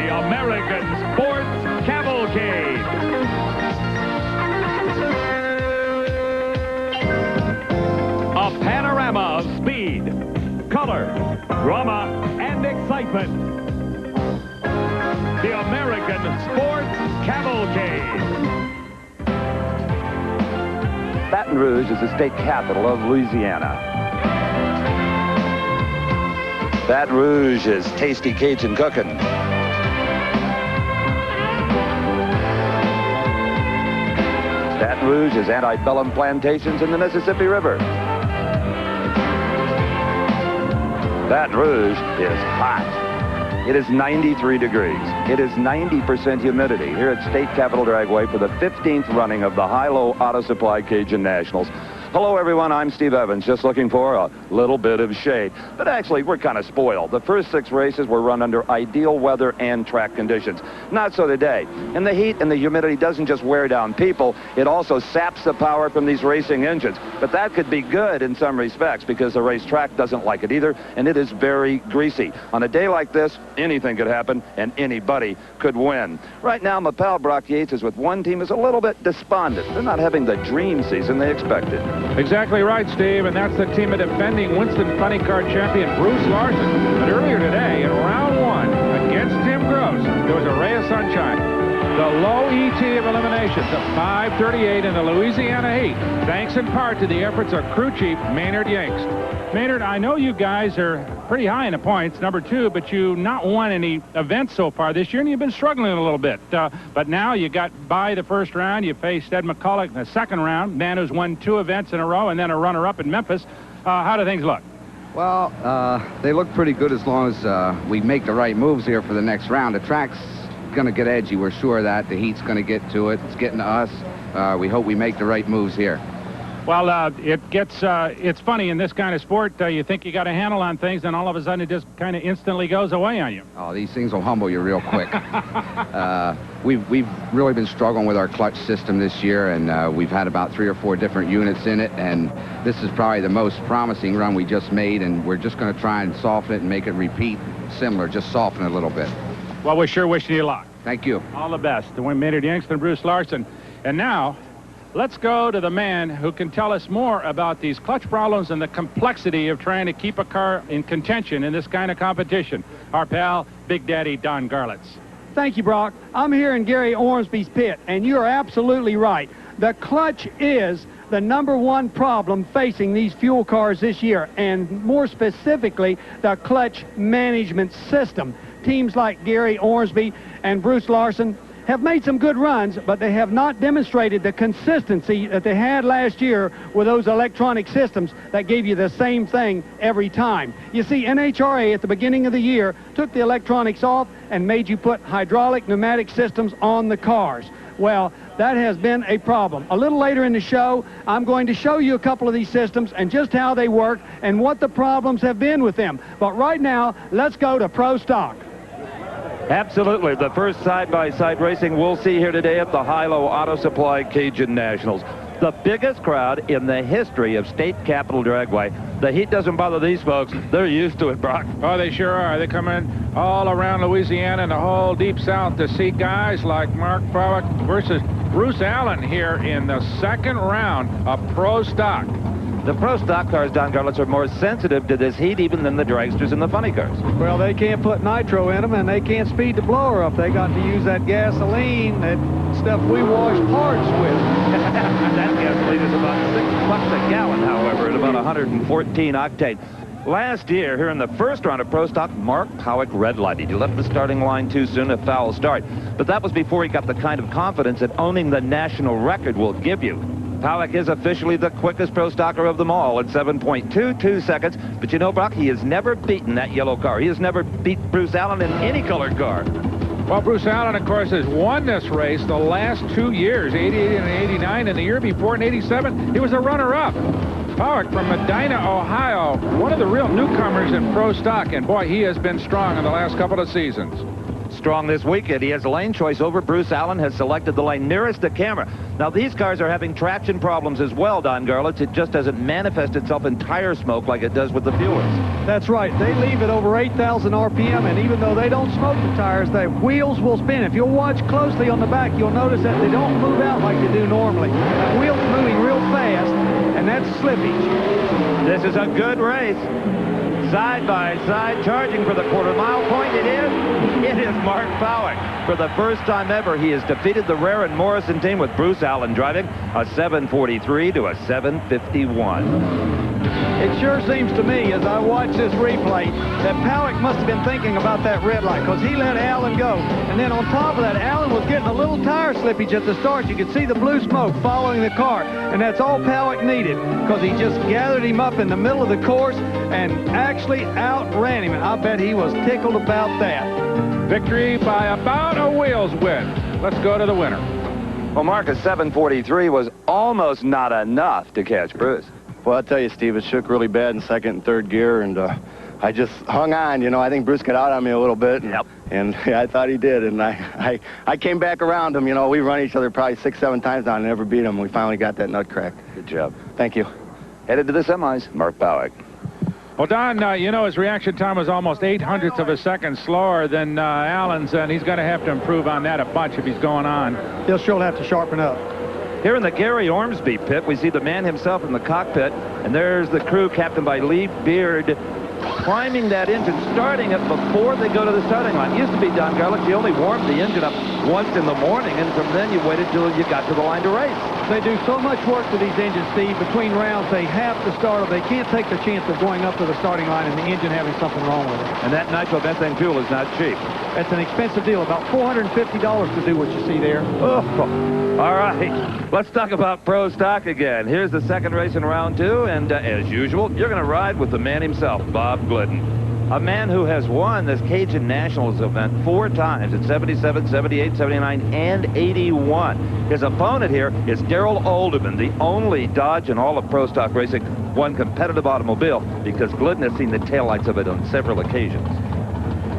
the American Sports Cavalcade. A panorama of speed, color, drama, and excitement. The American Sports Cavalcade. Baton Rouge is the state capital of Louisiana. Baton Rouge is tasty Cajun cooking. Baton Rouge is antebellum plantations in the Mississippi River. Baton Rouge is hot. It is 93 degrees. It is 90% humidity here at State Capitol Dragway for the 15th running of the High-Low Auto Supply Cajun Nationals. Hello, everyone. I'm Steve Evans, just looking for a little bit of shade. But actually, we're kind of spoiled. The first 6 races were run under ideal weather and track conditions. Not so today. And the heat and the humidity doesn't just wear down people, it also saps the power from these racing engines. But that could be good in some respects because the racetrack doesn't like it either, and it is very greasy. On a day like this, anything could happen, and anybody could win. Right now, my pal Brock Yates is with one team is a little bit despondent. They're not having the dream season they expected. Exactly right, Steve, and that's the team of defending Winston Funny Car champion Bruce Larson. But earlier today, in round 1, against Tim Gross, there was a ray of sunshine. The low ET of eliminations of 5:38 in the Louisiana heat, thanks in part to the efforts of crew chief Maynard Yangst. Maynard, I know you guys are pretty high in the points, number 2, but you not won any events so far this year, and you've been struggling a little bit. But now you got by the first round. You faced Ed McCulloch in the second round, man who's won 2 events in a row, and then a runner-up in Memphis. How do things look? Well, they look pretty good as long as we make the right moves here for the next round. The track's going to get edgy. We're sure of that. The heat's going to get to it. It's getting to us. We hope we make the right moves here. Well, it's funny in this kind of sport. You think you got a handle on things, and all of a sudden it just kind of instantly goes away on you. Oh, these things will humble you real quick. We've really been struggling with our clutch system this year, and we've had about 3 or 4 different units in it, and this is probably the most promising run we just made, and we're just going to try and soften it and make it repeat similar, just soften it a little bit. Well, we're sure wishing you luck. Thank you. All the best to Maynard Yangst and Bruce Larson. And now, let's go to the man who can tell us more about these clutch problems and the complexity of trying to keep a car in contention in this kind of competition. Our pal, Big Daddy Don Garlitz. Thank you, Brock. I'm here in Gary Ormsby's pit, and you're absolutely right. The clutch is the #1 problem facing these fuel cars this year, and more specifically, the clutch management system. Teams like Gary Ormsby and Bruce Larson have made some good runs, but they have not demonstrated the consistency that they had last year with those electronic systems that gave you the same thing every time. You see, NHRA at the beginning of the year took the electronics off and made you put hydraulic pneumatic systems on the cars. Well, that has been a problem. A little later in the show, I'm going to show you a couple of these systems and just how they work and what the problems have been with them. But right now, let's go to Pro Stock. Absolutely. The first side-by-side racing we'll see here today at the High-Low Auto Supply Cajun Nationals. The biggest crowd in the history of State Capitol Dragway. The heat doesn't bother these folks. They're used to it, Brock. Oh, they sure are. They come in all around Louisiana and the whole deep south to see guys like Mark Powick versus Bruce Allen here in the second round of Pro Stock. The Pro Stock cars, Don Garlitz, are more sensitive to this heat even than the dragsters and the funny cars. Well, they can't put nitro in them, and they can't speed the blower up. They got to use that gasoline, that stuff we wash parts with. That gasoline is about $6 a gallon, however, at about 114 octane. Last year, here in the first round of Pro Stock, Mark Powick red-lighted. He left the starting line too soon, a foul start. But that was before he got the kind of confidence that owning the national record will give you. Powick is officially the quickest Pro Stocker of them all at 7.22 seconds. But you know, Brock, he has never beaten that yellow car. He has never beat Bruce Allen in any colored car. Well, Bruce Allen, of course, has won this race the last 2 years, 88 and 89, and the year before in 87, he was a runner-up. Powick from Medina, Ohio, one of the real newcomers in Pro Stock, and boy, he has been strong in the last couple of seasons. out strong this weekend. He has a lane choice over. Bruce Allen has selected the lane nearest the camera. Now, these cars are having traction problems as well, Don Garlitz. It just doesn't manifest itself in tire smoke like it does with the fuelers. That's right. They leave at over 8,000 RPM, and even though they don't smoke the tires, their wheels will spin. If you'll watch closely on the back, you'll notice that they don't move out like they do normally. The wheel's moving real fast, and that's slippage. This is a good race. Side by side, charging for the quarter-mile point. It is Mark Powick. For the first time ever, he has defeated the Rare and Morrison team with Bruce Allen driving a 7:43 to a 7:51. It sure seems to me, as I watch this replay, that Powick must have been thinking about that red light, because he let Allen go. And then on top of that, Allen was getting a little tire slippage at the start. You could see the blue smoke following the car, and that's all Powick needed, because he just gathered him up in the middle of the course and actually outran him. And I bet he was tickled about that. Victory by about a wheel's width. Let's go to the winner. Well, Mark, a 7:43 was almost not enough to catch Bruce. Well, I'll tell you, Steve, it shook really bad in second and third gear, and I just hung on. You know, I think Bruce got out on me a little bit. Yep. And yeah, I thought he did, and I came back around him. You know, we run each other probably 6-7 times now and never beat him. We finally got that nut cracked. Good job. Thank you. Headed to the semis, Mark Powick. Well, Don, you know, his reaction time was almost 0.08 of a second slower than Allen's, and he's going to have to improve on that a bunch if he's going on. He'll sure have to sharpen up. Here in the Gary Ormsby pit, we see the man himself in the cockpit, and there's the crew captained by Lee Beard climbing that engine, starting it before they go to the starting line. It used to be, Don Garlic, you only warmed the engine up once in the morning, and from then you waited till you got to the line to race. They do so much work to these engines, Steve. Between rounds, they have to start them. They can't take the chance of going up to the starting line and the engine having something wrong with it. And that nitromethane fuel is not cheap. That's an expensive deal, about $450 to do what you see there. Oh. All right, let's talk about pro stock again. Here's the second race in round two, and as usual, you're going to ride with the man himself, Bob Glidden. A man who has won this Cajun Nationals event 4 times in 77, 78, 79, and 81. His opponent here is Darrell Alderman, the only Dodge in all of pro stock racing won competitive automobile, because Glidden has seen the taillights of it on several occasions.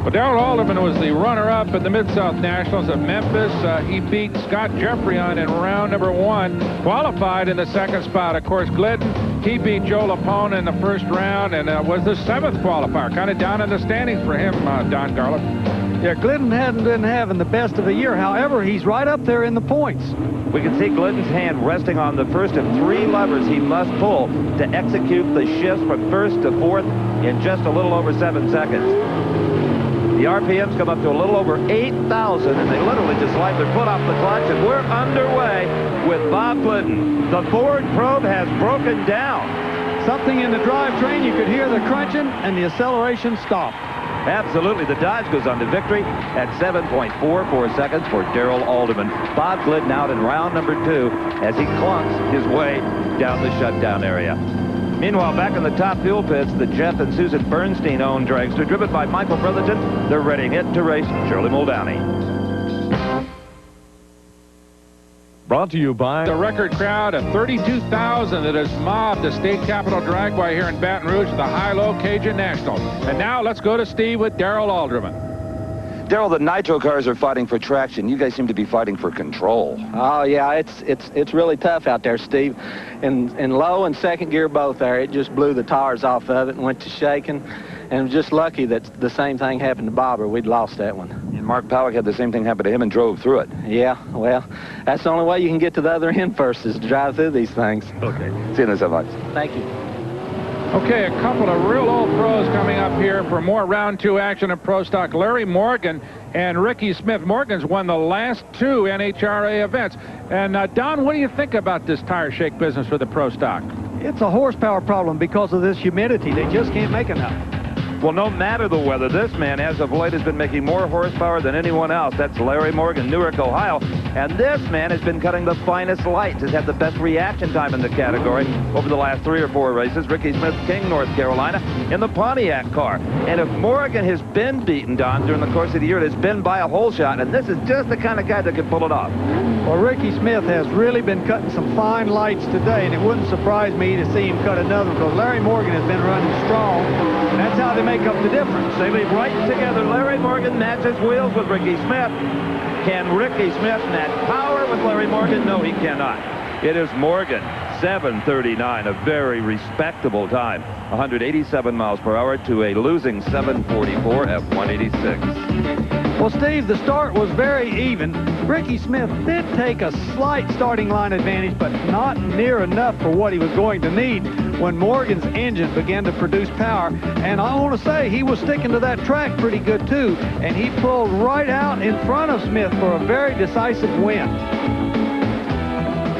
Well, Darrell Alderman was the runner-up at the Mid-South Nationals at Memphis. He beat Scott Jeffrey on in round number 1, qualified in the second spot. Of course, Glidden, he beat Joe Lapone in the first round and was the 7th qualifier. Kind of down in the standings for him, Don Garlic. Yeah, Glidden hadn't been having the best of the year. However, he's right up there in the points. We can see Glidden's hand resting on the first of 3 levers he must pull to execute the shifts from first to fourth in just a little over 7 seconds. The RPMs come up to a little over 8,000, and they literally just slide their foot off the clutch, and we're underway with Bob Glidden. The Ford probe has broken down. Something in the drivetrain, you could hear the crunching, and the acceleration stopped. Absolutely. The Dodge goes on to victory at 7.44 seconds for Darrell Alderman. Bob Glidden out in round number 2 as he clunks his way down the shutdown area. Meanwhile, back in the top fuel pits, the Jeff and Susan Bernstein owned dragster, driven by Michael Brotherton, they're readying it to race Shirley Muldowney. Brought to you by The record crowd of 32,000 that has mobbed the state capitol dragway here in Baton Rouge at the high-low Cajun National. And now let's go to Steve with Darrell Alderman. Darrell, the nitro cars are fighting for traction. You guys seem to be fighting for control. Oh yeah, it's really tough out there, Steve. In low and second gear both there, it just blew the tires off of it and went to shaking. And just lucky that the same thing happened to Bob, or we'd lost that one. And Mark Powick had the same thing happen to him and drove through it. Yeah, well, that's the only way you can get to the other end first, is to drive through these things. Okay. See you in the semis. Thank you. Okay, a couple of real old pros coming up here for more round 2 action of pro stock. Larry Morgan and Ricky Smith. Morgan's won the last 2 NHRA events. And Don, what do you think about this tire shake business for the pro stock? It's a horsepower problem because of this humidity. They just can't make enough. Well, no matter the weather, this man, as of late, has been making more horsepower than anyone else. That's Larry Morgan, Newark, Ohio. And this man has been cutting the finest lights, has had the best reaction time in the category over the last 3 or 4 races. Ricky Smith, King, North Carolina, in the Pontiac car. And if Morgan has been beaten, Don, during the course of the year, it has been by a hole shot. And this is just the kind of guy that can pull it off. Well, Ricky Smith has really been cutting some fine lights today, and it wouldn't surprise me to see him cut another, because Larry Morgan has been running strong. And that's how they make make up the difference. They leave right together. Larry Morgan matches wheels with Ricky Smith. Can Ricky Smith match power with Larry Morgan? No, he cannot. It is Morgan, 7:39, a very respectable time. 187 miles per hour to a losing 7:44 at 186. Well, Steve, the start was very even. Ricky Smith did take a slight starting line advantage, but not near enough for what he was going to need when Morgan's engine began to produce power. And I want to say he was sticking to that track pretty good, too. And he pulled right out in front of Smith for a very decisive win.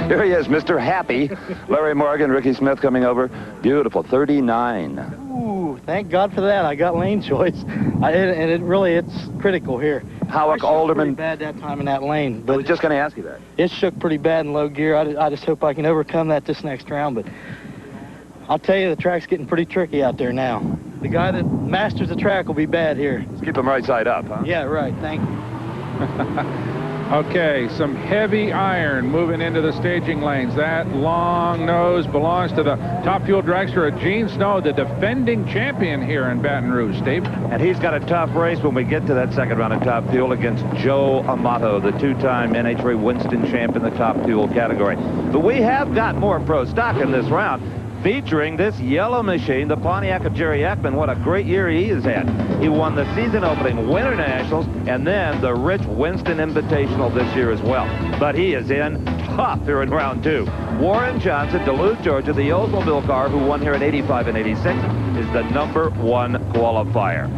Here he is, Mr. Happy. Larry Morgan, Ricky Smith coming over. Beautiful, 39. Ooh, thank God for that. I got lane choice. It's critical here. Howick, Alderman. Pretty bad that time in that lane. I But was just going to ask you that. it shook pretty bad in low gear. I just hope I can overcome that this next round. But I'll tell you, the track's getting pretty tricky out there now. The guy that masters the track will be bad here. Let's keep him right side up, huh? Yeah, right. Thank you. Okay, some heavy iron moving into the staging lanes. That long nose belongs to the top fuel dragster of Gene Snow, the defending champion here in Baton Rouge, Steve. And he's got a tough race when we get to that second round of top fuel against Joe Amato, the two-time NHRA Winston champ in the top fuel category. But we have got more pro stock in this round, featuring this yellow machine, the Pontiac of Jerry Eckman. What a great year he has had. He won the season opening Winter Nationals and then the Rich Winston Invitational this year as well. But he is in tough here in round two. Warren Johnson, Duluth, Georgia, the Oldsmobile car who won here in 85 and 86, is the #1 qualifier.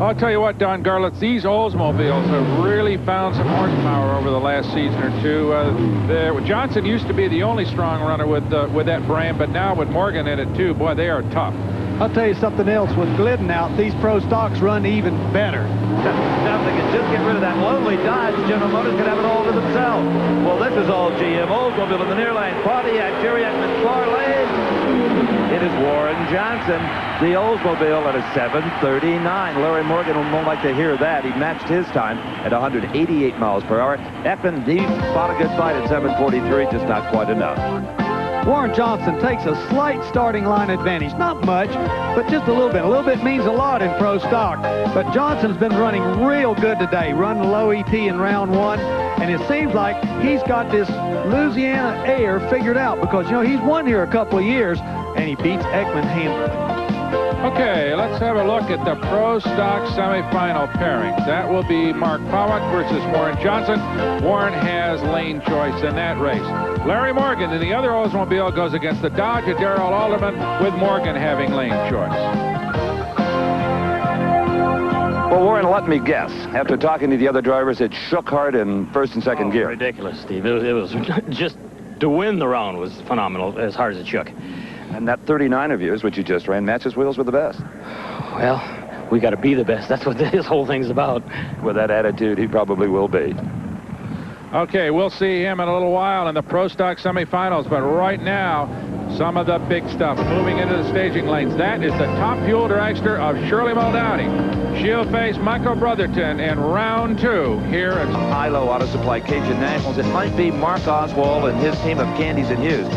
I'll tell you what, Don Garlitz, these Oldsmobiles have really found some horsepower over the last season or two. Johnson used to be the only strong runner with that brand, but now with Morgan in it too, boy, they are tough. I'll tell you something else. With Glidden out, these pro stocks run even better. Now if they can just get rid of that lonely Dodge, General Motors could have it all to themselves. Well, this is all GM. Oldsmobile in the near lane. Pontiac, Jerry Eckman, far lane. It is Warren Johnson, the Oldsmobile at a 7:39. Larry Morgan won't like to hear that. He matched his time at 188 miles per hour. Eckman, he fought a good fight at 7:43, just not quite enough. Warren Johnson takes a slight starting line advantage. Not much, but just a little bit. A little bit means a lot in pro stock. But Johnson's been running real good today, running low ET in round one. And it seems like he's got this Louisiana air figured out because, you know, he's won here a couple of years, and he beats Eckman handily. Okay, let's have a look at the pro stock semifinal pairings. That will be Mark Powick versus Warren Johnson. Warren has lane choice in that race. Larry Morgan in the other Oldsmobile goes against the Dodge of Darrell Alderman, with Morgan having lane choice. Well, Warren, let me guess. After talking to the other drivers, it shook hard in first and second gear. Ridiculous, Steve. It was just to win the round was phenomenal, as hard as it shook. And that 39 of yours, which you just ran, matches wheels with the best. Well, we got to be the best. That's what this whole thing's about. With that attitude, he probably will be. Okay, we'll see him in a little while in the pro stock semifinals, but right now, some of the big stuff moving into the staging lanes. That is the top fuel dragster of Shirley Muldowney. She'll face Michael Brotherton in round two here at High-Low Auto Supply Cajun Nationals. It might be Mark Oswald and his team of Candies and Hughes.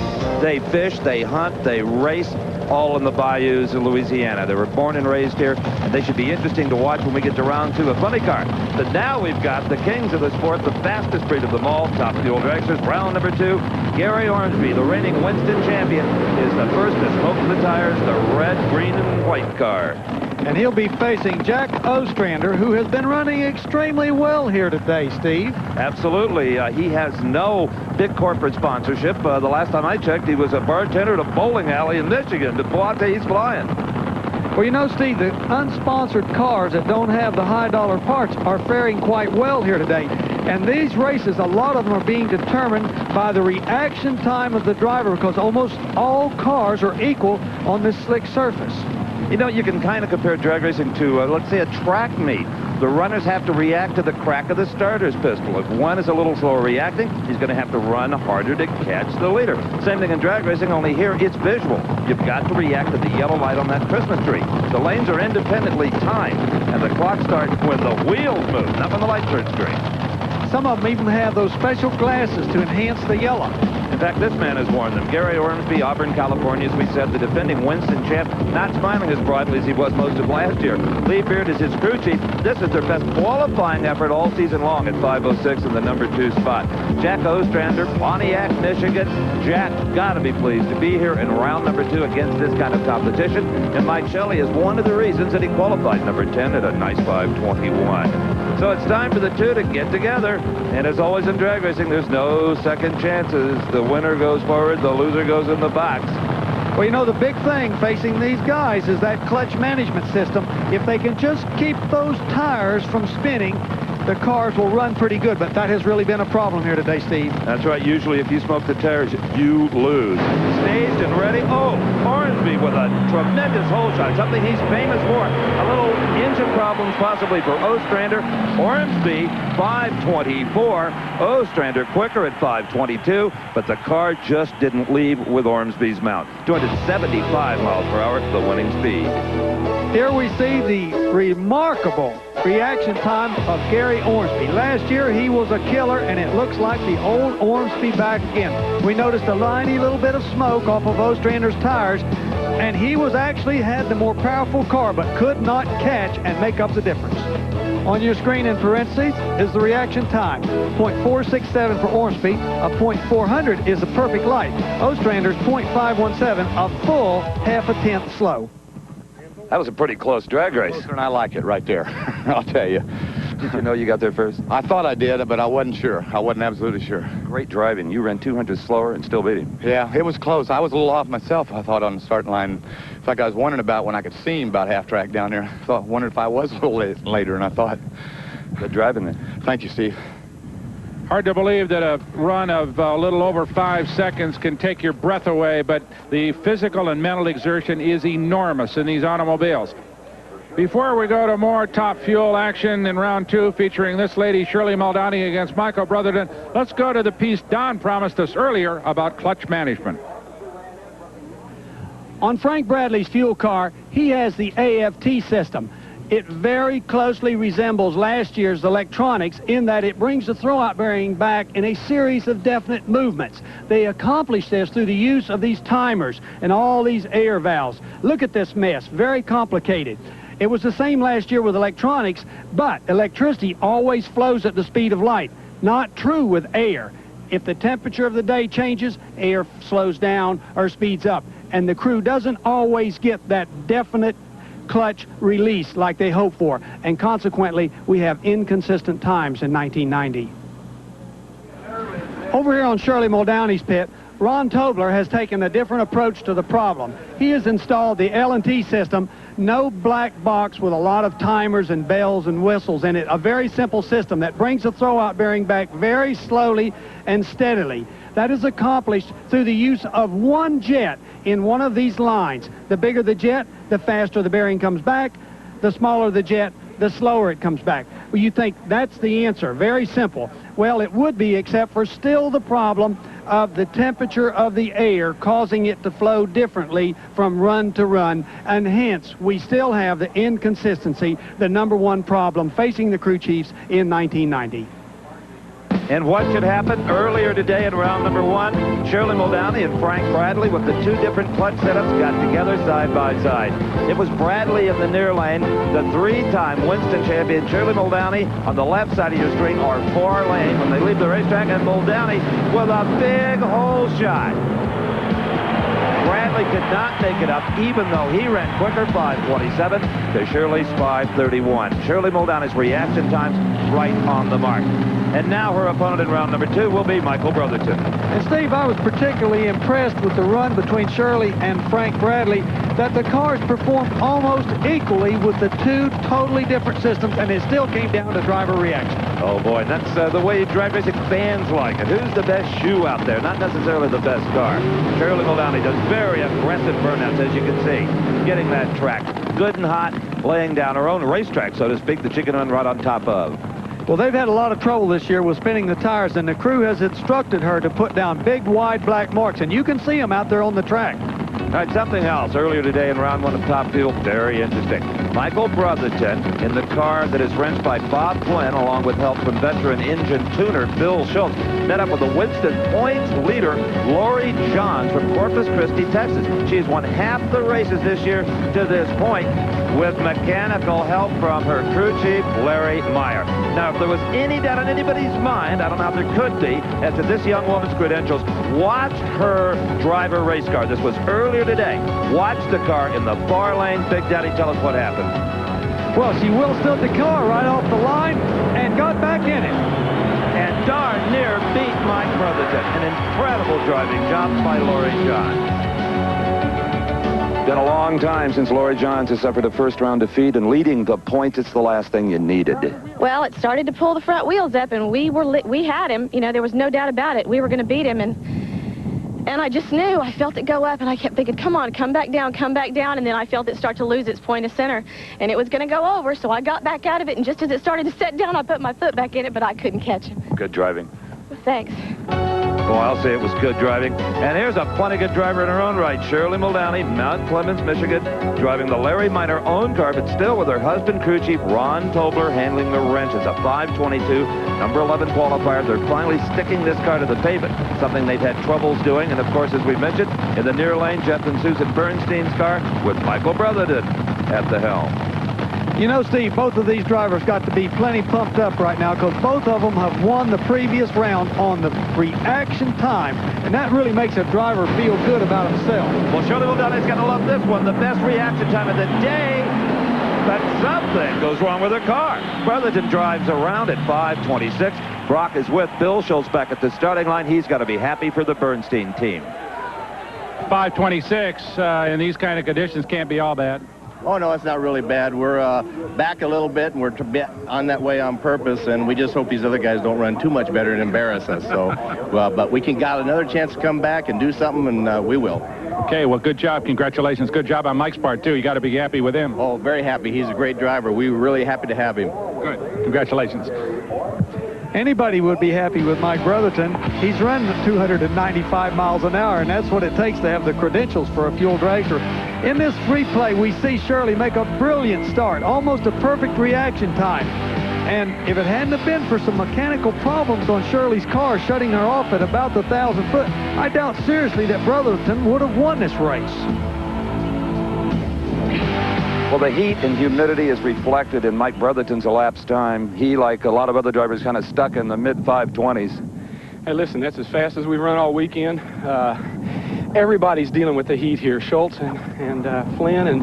They fish, they hunt, they race, all in the bayous of Louisiana. They were born and raised here, and they should be interesting to watch when we get to round two of Funny Car. But now we've got the kings of the sport, the fastest breed of them all, top fuel dragsters. Round number two, Gary Ormsby, the reigning Winston champion, is the first to smoke the tires, the red, green, and white car. And he'll be facing Jack Ostrander, who has been running extremely well here today, Steve. Absolutely. He has no big corporate sponsorship. The last time I checked, he was a bartender at a bowling alley in Michigan. To Boate, he's flying. Well, you know, Steve, the unsponsored cars that don't have the high-dollar parts are faring quite well here today. And these races, a lot of them are being determined by the reaction time of the driver because almost all cars are equal on this slick surface. You know, you can kind of compare drag racing to, let's say, a track meet. The runners have to react to the crack of the starter's pistol. If one is a little slower reacting, he's going to have to run harder to catch the leader. Same thing in drag racing, only here it's visual. You've got to react to the yellow light on that Christmas tree. The lanes are independently timed, and the clock starts when the wheels move, not when the light turns green. Some of them even have those special glasses to enhance the yellow. In fact, this man has warned them. Gary Ormsby, Auburn, California, as we said, the defending Winston champ, not smiling as broadly as he was most of last year. Lee Beard is his crew chief. This is their best qualifying effort all season long at 5:06 in the number 2 spot. Jack Ostrander, Pontiac, Michigan. Jack got to be pleased to be here in round number 2 against this kind of competition. And Mike Shelley is one of the reasons that he qualified number 10 at a nice 5:21. So it's time for the two to get together. And as always in drag racing, there's no second chances. The winner goes forward, the loser goes in the box. Well, you know, the big thing facing these guys is that clutch management system. If they can just keep those tires from spinning, the cars will run pretty good, but that has really been a problem here today, Steve. That's right. Usually, if you smoke the tires, you lose. Staged and ready. Oh, Ormsby with a tremendous hole shot, something he's famous for. A little engine problems possibly for Ostrander. Ormsby, 5:24. Ostrander quicker at 5:22, but the car just didn't leave with Ormsby's mount. 275 miles per hour, the winning speed. Here we see the remarkable reaction time of Gary Ormsby. Last year he was a killer, and it looks like the old Ormsby back again. We noticed a tiny little bit of smoke off of Ostrander's tires, and he was actually had the more powerful car, but could not catch and make up the difference. On your screen in parentheses is the reaction time. 0.467 for Ormsby. A 0.400 is a perfect light. Ostrander's 0.517, a full half a tenth slow. That was a pretty close drag race. Closer than I like it right there, I'll tell you. Did you know you got there first? I thought I did, but I wasn't sure. I wasn't absolutely sure. Great driving. You ran 200 slower and still beat him. Yeah, it was close. I was a little off myself, I thought, on the starting line. In fact, I was wondering about when I could see him about half track down there. I wondered if I was a little later, and I thought. Good driving then. Thank you, Steve. Hard to believe that a run of a little over 5 seconds can take your breath away, but the physical and mental exertion is enormous in these automobiles. Before we go to more top fuel action in round 2 featuring this lady, Shirley Muldowney, against Michael Brotherton, let's go to the piece Don promised us earlier about clutch management. On Frank Bradley's fuel car, he has the AFT system. It very closely resembles last year's electronics in that it brings the throwout bearing back in a series of definite movements. They accomplish this through the use of these timers and all these air valves. Look at this mess, very complicated. It was the same last year with electronics, but electricity always flows at the speed of light. Not true with air. If the temperature of the day changes, air slows down or speeds up, and the crew doesn't always get that definite clutch release like they hope for, and consequently we have inconsistent times in 1990. Over here on Shirley Muldowney's pit, Ron Tobler has taken a different approach to the problem. He has installed the L&T system, no black box with a lot of timers and bells and whistles in it, a very simple system that brings the throwout bearing back very slowly and steadily. That is accomplished through the use of one jet in one of these lines. The bigger the jet, the faster the bearing comes back. The smaller the jet, the slower it comes back. Well, you think that's the answer. Very simple. Well, it would be, except for still the problem of the temperature of the air causing it to flow differently from run to run, and hence we still have the inconsistency, the #1 problem facing the crew chiefs in 1990. And what should happen earlier today in round number 1? Shirley Muldowney and Frank Bradley with the 2 different clutch setups got together side by side. It was Bradley in the near lane, the 3-time Winston champion Shirley Muldowney on the left side of your screen, or far lane when they leave the racetrack, and Muldowney with a big hole shot. Bradley could not make it up, even though he ran quicker, 5:27 to Shirley's 5:31. Shirley Muldowney's reaction times right on the mark. And now her opponent in round number 2 will be Michael Brotherton. And Steve, I was particularly impressed with the run between Shirley and Frank Bradley, that the cars performed almost equally with the 2 totally different systems, and it still came down to driver reaction. Oh boy, that's the way drag racing fans like it. Who's the best shoe out there? Not necessarily the best car. Shirley Muldowney does very aggressive burnouts, as you can see, getting that track good and hot, laying down her own racetrack, so to speak, that she can run right on top of. Well, they've had a lot of trouble this year with spinning the tires, and the crew has instructed her to put down big, wide black marks, and you can see them out there on the track. All right, something else earlier today in round one of Top Fuel, very interesting. Michael Brotherton in the car that is wrenched by Bob Flynn, along with help from veteran engine tuner Bill Schultz, met up with the Winston points leader Lori Johns from Corpus Christi, Texas. She's won half the races this year to this point with mechanical help from her crew chief, Larry Meyer. Now, if there was any doubt in anybody's mind, I don't know if there could be, as to this young woman's credentials, watch her driver race car. This was earlier today. Watch the car in the far lane. Big Daddy, tell us what happened. Well, she wheel-stood the car right off the line and got back in it. And darn near beat Mike Brotherton. An incredible driving job by Lori Johns. Been a long time since Lori Johns has suffered a first-round defeat, and leading the points, it's the last thing you needed. Well, it started to pull the front wheels up, and we had him. You know, there was no doubt about it. We were going to beat him, and I just knew. I felt it go up, and I kept thinking, come on, come back down, and then I felt it start to lose its point of center, and it was going to go over, so I got back out of it, and just as it started to set down, I put my foot back in it, but I couldn't catch him. Good driving. Thanks. Well, I'll say it was good driving. And here's a plenty good driver in her own right. Shirley Muldowney, Mount Clemens, Michigan, driving the Larry Meyer own car, but still with her husband, crew chief Ron Tobler, handling the wrenches. A 522, number 11 qualifier. They're finally sticking this car to the pavement, something they've had troubles doing. And, of course, as we mentioned, in the near lane, Jeff and Susan Bernstein's car with Michael Brotherton at the helm. You know, Steve, both of these drivers got to be plenty pumped up right now because both of them have won the previous round on the reaction time, and that really makes a driver feel good about himself. Well, Shirley Muldowney's going to love this one, the best reaction time of the day, but something goes wrong with her car. Brotherton drives around at 5:26. Brock is with Bill Schultz back at the starting line. He's got to be happy for the Bernstein team. 5:26 in these kind of conditions can't be all bad. Oh, no, it's not really bad. We're back a little bit, and we're on that way on purpose, and we just hope these other guys don't run too much better and embarrass us. So, but we can got another chance to come back and do something, and we will. Okay, well, good job. Congratulations. Good job on Mike's part, too. You got to be happy with him. Oh, very happy. He's a great driver. We were really happy to have him. Good. Congratulations. Anybody would be happy with Mike Brotherton. He's running at 295 miles an hour, and that's what it takes to have the credentials for a fuel dragster. In this replay, we see Shirley make a brilliant start, almost a perfect reaction time. And if it hadn't have been for some mechanical problems on Shirley's car shutting her off at about the 1,000 foot, I doubt seriously that Brotherton would have won this race. Well, the heat and humidity is reflected in Mike Brotherton's elapsed time. He, like a lot of other drivers, kind of stuck in the mid-520s. Hey, listen, that's as fast as we've run all weekend. Everybody's dealing with the heat here. Schultz and Flynn, and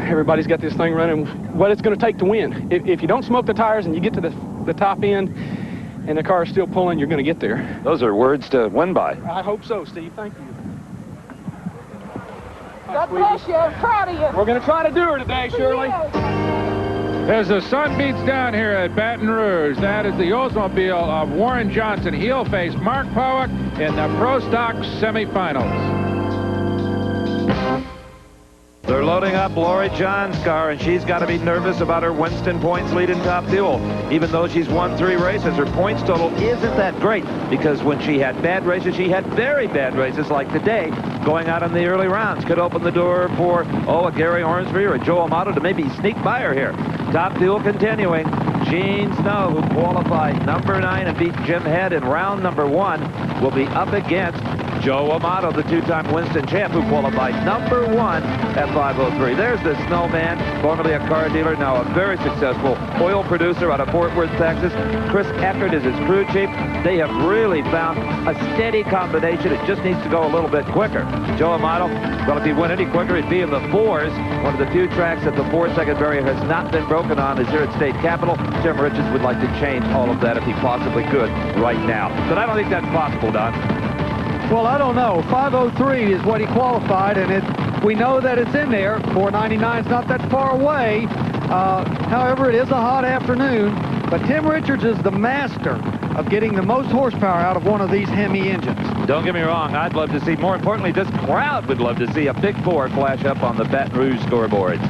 everybody's got this thing running. What it's going to take to win. If you don't smoke the tires and you get to the top end and the car is still pulling, you're going to get there. Those are words to win by. I hope so, Steve. Thank you. God bless you. I'm proud of you. We're going to try to do her today, Shirley. As the sun beats down here at Baton Rouge, that is the Oldsmobile of Warren Johnson. He'll face Mark Powick in the Pro Stock semifinals. They're loading up Lori John's car, and she's got to be nervous about her Winston points lead in Top Fuel. Even though she's won 3 races, her points total isn't that great, because when she had bad races, she had very bad races like today. Going out in the early rounds could open the door for, a Gary Ormsby or a Joe Amato to maybe sneak by her here. Top Fuel continuing. Gene Snow, who qualified number 9 and beat Jim Head in round number 1, will be up against Joe Amato, the 2-time Winston champ, who qualified number 1 at 5:03. There's the Snowman, formerly a car dealer, now a very successful oil producer out of Fort Worth, Texas. Chris Eckert is his crew chief. They have really found a steady combination. It just needs to go a little bit quicker. Joe Amato, well, if he went any quicker, he'd be in the 4s. One of the few tracks that the 4-second barrier has not been broken on is here at State Capitol. Tim Richards would like to change all of that if he possibly could right now. But I don't think that's possible, Don. Well, I don't know. 5:03 is what he qualified, and we know that it's in there. 499 is not that far away. However, it is a hot afternoon. But Tim Richards is the master of getting the most horsepower out of one of these Hemi engines. Don't get me wrong. I'd love to see, more importantly, this crowd would love to see a big 4 flash up on the Baton Rouge scoreboards.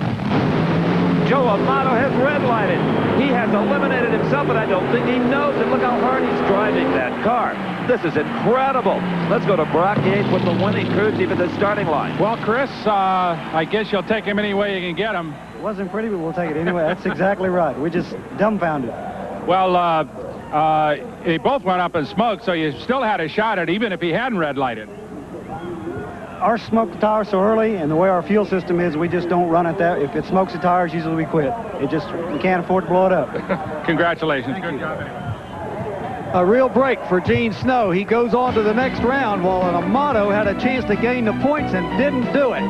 Joe Amato has red-lighted. He has eliminated himself, but I don't think he knows it. Look how hard he's driving that car. This is incredible. Let's go to Brock Yates with the winning crew chief at the starting line. Well, Chris, I guess you'll take him any way you can get him. It wasn't pretty, but we'll take it anyway. That's exactly right. We're just dumbfounded. Well, they both went up in smoke, so you still had a shot at it, even if he hadn't red lighted. Our smoked the tires so early, and the way our fuel system is, we just don't run it that. If it smokes the tires, usually we quit. We can't afford to blow it up. Congratulations. Good job anyway. A real break for Gene Snow. He goes on to the next round while Amato had a chance to gain the points and didn't do it.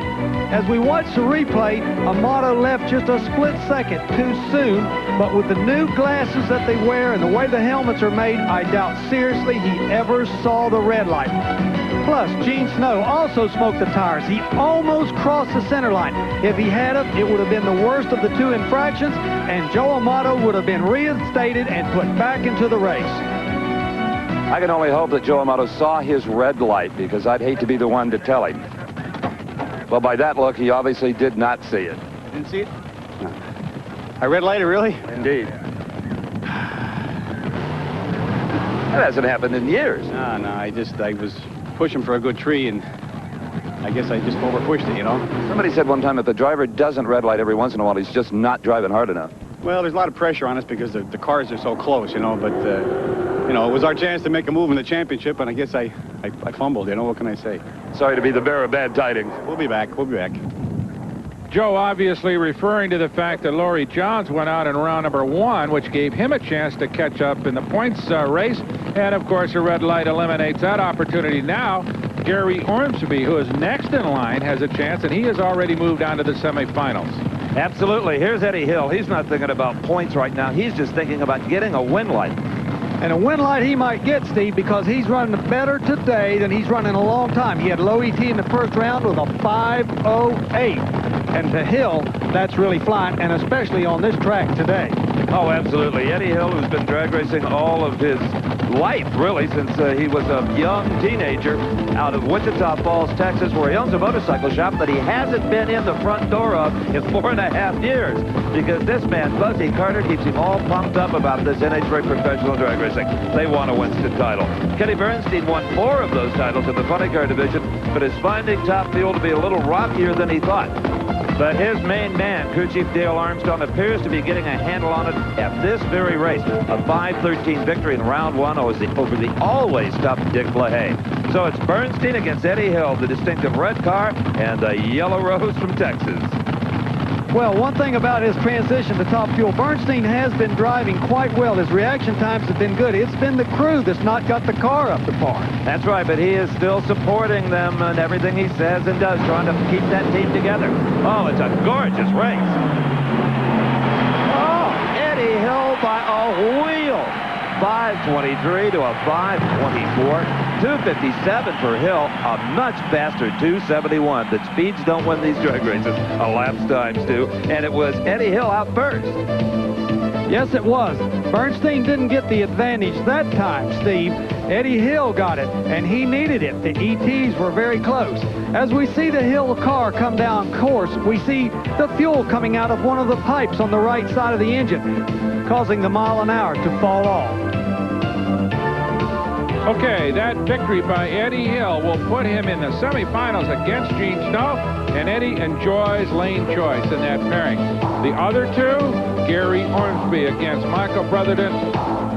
As we watch the replay, Amato left just a split second too soon, but with the new glasses that they wear and the way the helmets are made, I doubt seriously he ever saw the red light. Plus, Gene Snow also smoked the tires. He almost crossed the center line. If he hadn't, it would have been the worst of the two infractions, and Joe Amato would have been reinstated and put back into the race. I can only hope that Joe Amato saw his red light, because I'd hate to be the one to tell him. Well, by that look, he obviously did not see it. Didn't see it? No. I red lighted, really? Indeed. That hasn't happened in years. No, I was pushing for a good tree, and I guess I just over-pushed it, you know? Somebody said one time if the driver doesn't red light every once in a while, he's just not driving hard enough. Well, there's a lot of pressure on us because the cars are so close, you know, but, you know, it was our chance to make a move in the championship, and I guess I fumbled, you know, what can I say? Sorry to be the bearer of bad tidings. We'll be back. Joe obviously referring to the fact that Laurie Johns went out in round number 1, which gave him a chance to catch up in the points race. And, of course, a red light eliminates that opportunity. Now, Gary Ormsby, who is next in line, has a chance, and he has already moved on to the semifinals. Absolutely. Here's Eddie Hill. He's not thinking about points right now. He's just thinking about getting a win light. And a win light he might get, Steve, because he's running better today than he's running in a long time. He had low ET in the first round with a 5.08. And to Hill, that's really flying, and especially on this track today. Oh, absolutely. Eddie Hill, who's been drag racing all of his life, really, since he was a young teenager out of Wichita Falls, Texas, where he owns a motorcycle shop that he hasn't been in the front door of in 4.5 years. Because this man, Buzzy Carter, keeps him all pumped up about this NHRA professional drag racing. They want a Winston title. Kenny Bernstein won 4 of those titles in the funny car division, but is finding top fuel to be a little rockier than he thought. But his main man, crew chief Dale Armstrong, appears to be getting a handle on it at this very race. A 5:13 victory in round 1 over the always tough Dick LaHaye. So it's Bernstein against Eddie Hill, the distinctive red car, and the yellow rose from Texas. Well, one thing about his transition to top fuel, Bernstein has been driving quite well. His reaction times have been good. It's been the crew that's not got the car up to par. That's right, but he is still supporting them and everything he says and does, trying to keep that team together. Oh, it's a gorgeous race. Oh, Eddie Hill by a wheel. 5:23 to a 5:24. 2:57 for Hill, a much faster 2:71. The speeds don't win these drag races, elapsed times do, and it was Eddie Hill out first. Yes, it was. Bernstein didn't get the advantage that time, Steve. Eddie Hill got it, and he needed it. The ETs were very close. As we see the Hill car come down course, we see the fuel coming out of one of the pipes on the right side of the engine, causing the mile an hour to fall off. Okay, that victory by Eddie Hill will put him in the semifinals against Gene Snow, and Eddie enjoys lane choice in that pairing. The other two, Gary Ormsby against Michael Brotherton.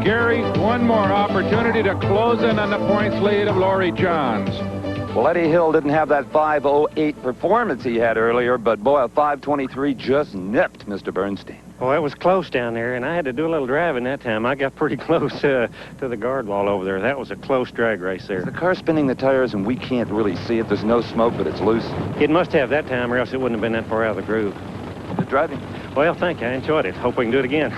Gary, one more opportunity to close in on the points lead of Laurie Johns. Well, Eddie Hill didn't have that 5:08 performance he had earlier, but boy, a 5:23 just nipped Mr. Bernstein. Well, it was close down there, and I had to do a little driving that time. I got pretty close to the guard wall over there. That was a close drag race there. Is the car spinning the tires and we can't really see it? There's no smoke, but it's loose. It must have that time, or else it wouldn't have been that far out of the groove. Good driving. Well, thank you. I enjoyed it. Hope we can do it again.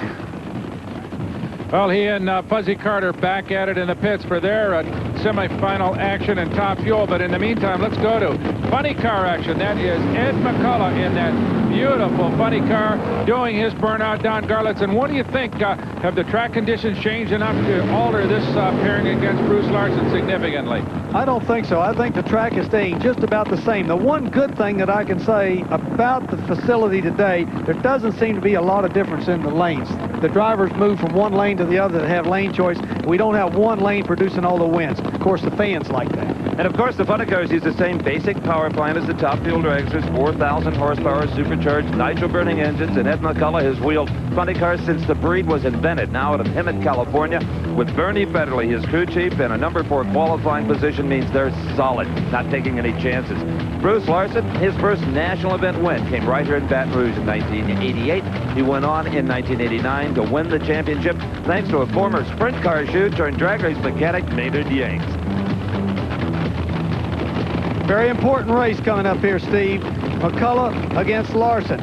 Well, he and Fuzzy Carter back at it in the pits for their semifinal action and top fuel. But in the meantime, let's go to funny car action. That is Ed McCulloch in that beautiful funny car doing his burnout down Garlitz. And what do you think? Have the track conditions changed enough to alter this pairing against Bruce Larson significantly? I don't think so. I think the track is staying just about the same. The one good thing that I can say about the facility today, there doesn't seem to be a lot of difference in the lanes. the drivers move from one lane to the other to have lane choice. We don't have one lane producing all the wins. Of course, the fans like that. And of course, the funny cars use the same basic power plant as the top fuel dragsters, 4,000 horsepower, supercharged nitro-burning engines, and Ed McCulloch has wheeled funny cars since the breed was invented. Now out of Hemet, California, with Bernie Federley, his crew chief, and a number 4 qualifying position means they're solid, not taking any chances. Bruce Larson, his first national event win came right here in Baton Rouge in 1988. He went on in 1989 to win the championship thanks to a former sprint car shoe turned drag race mechanic, Maynard Yanks. Very important race coming up here, Steve. McCulloch against Larson.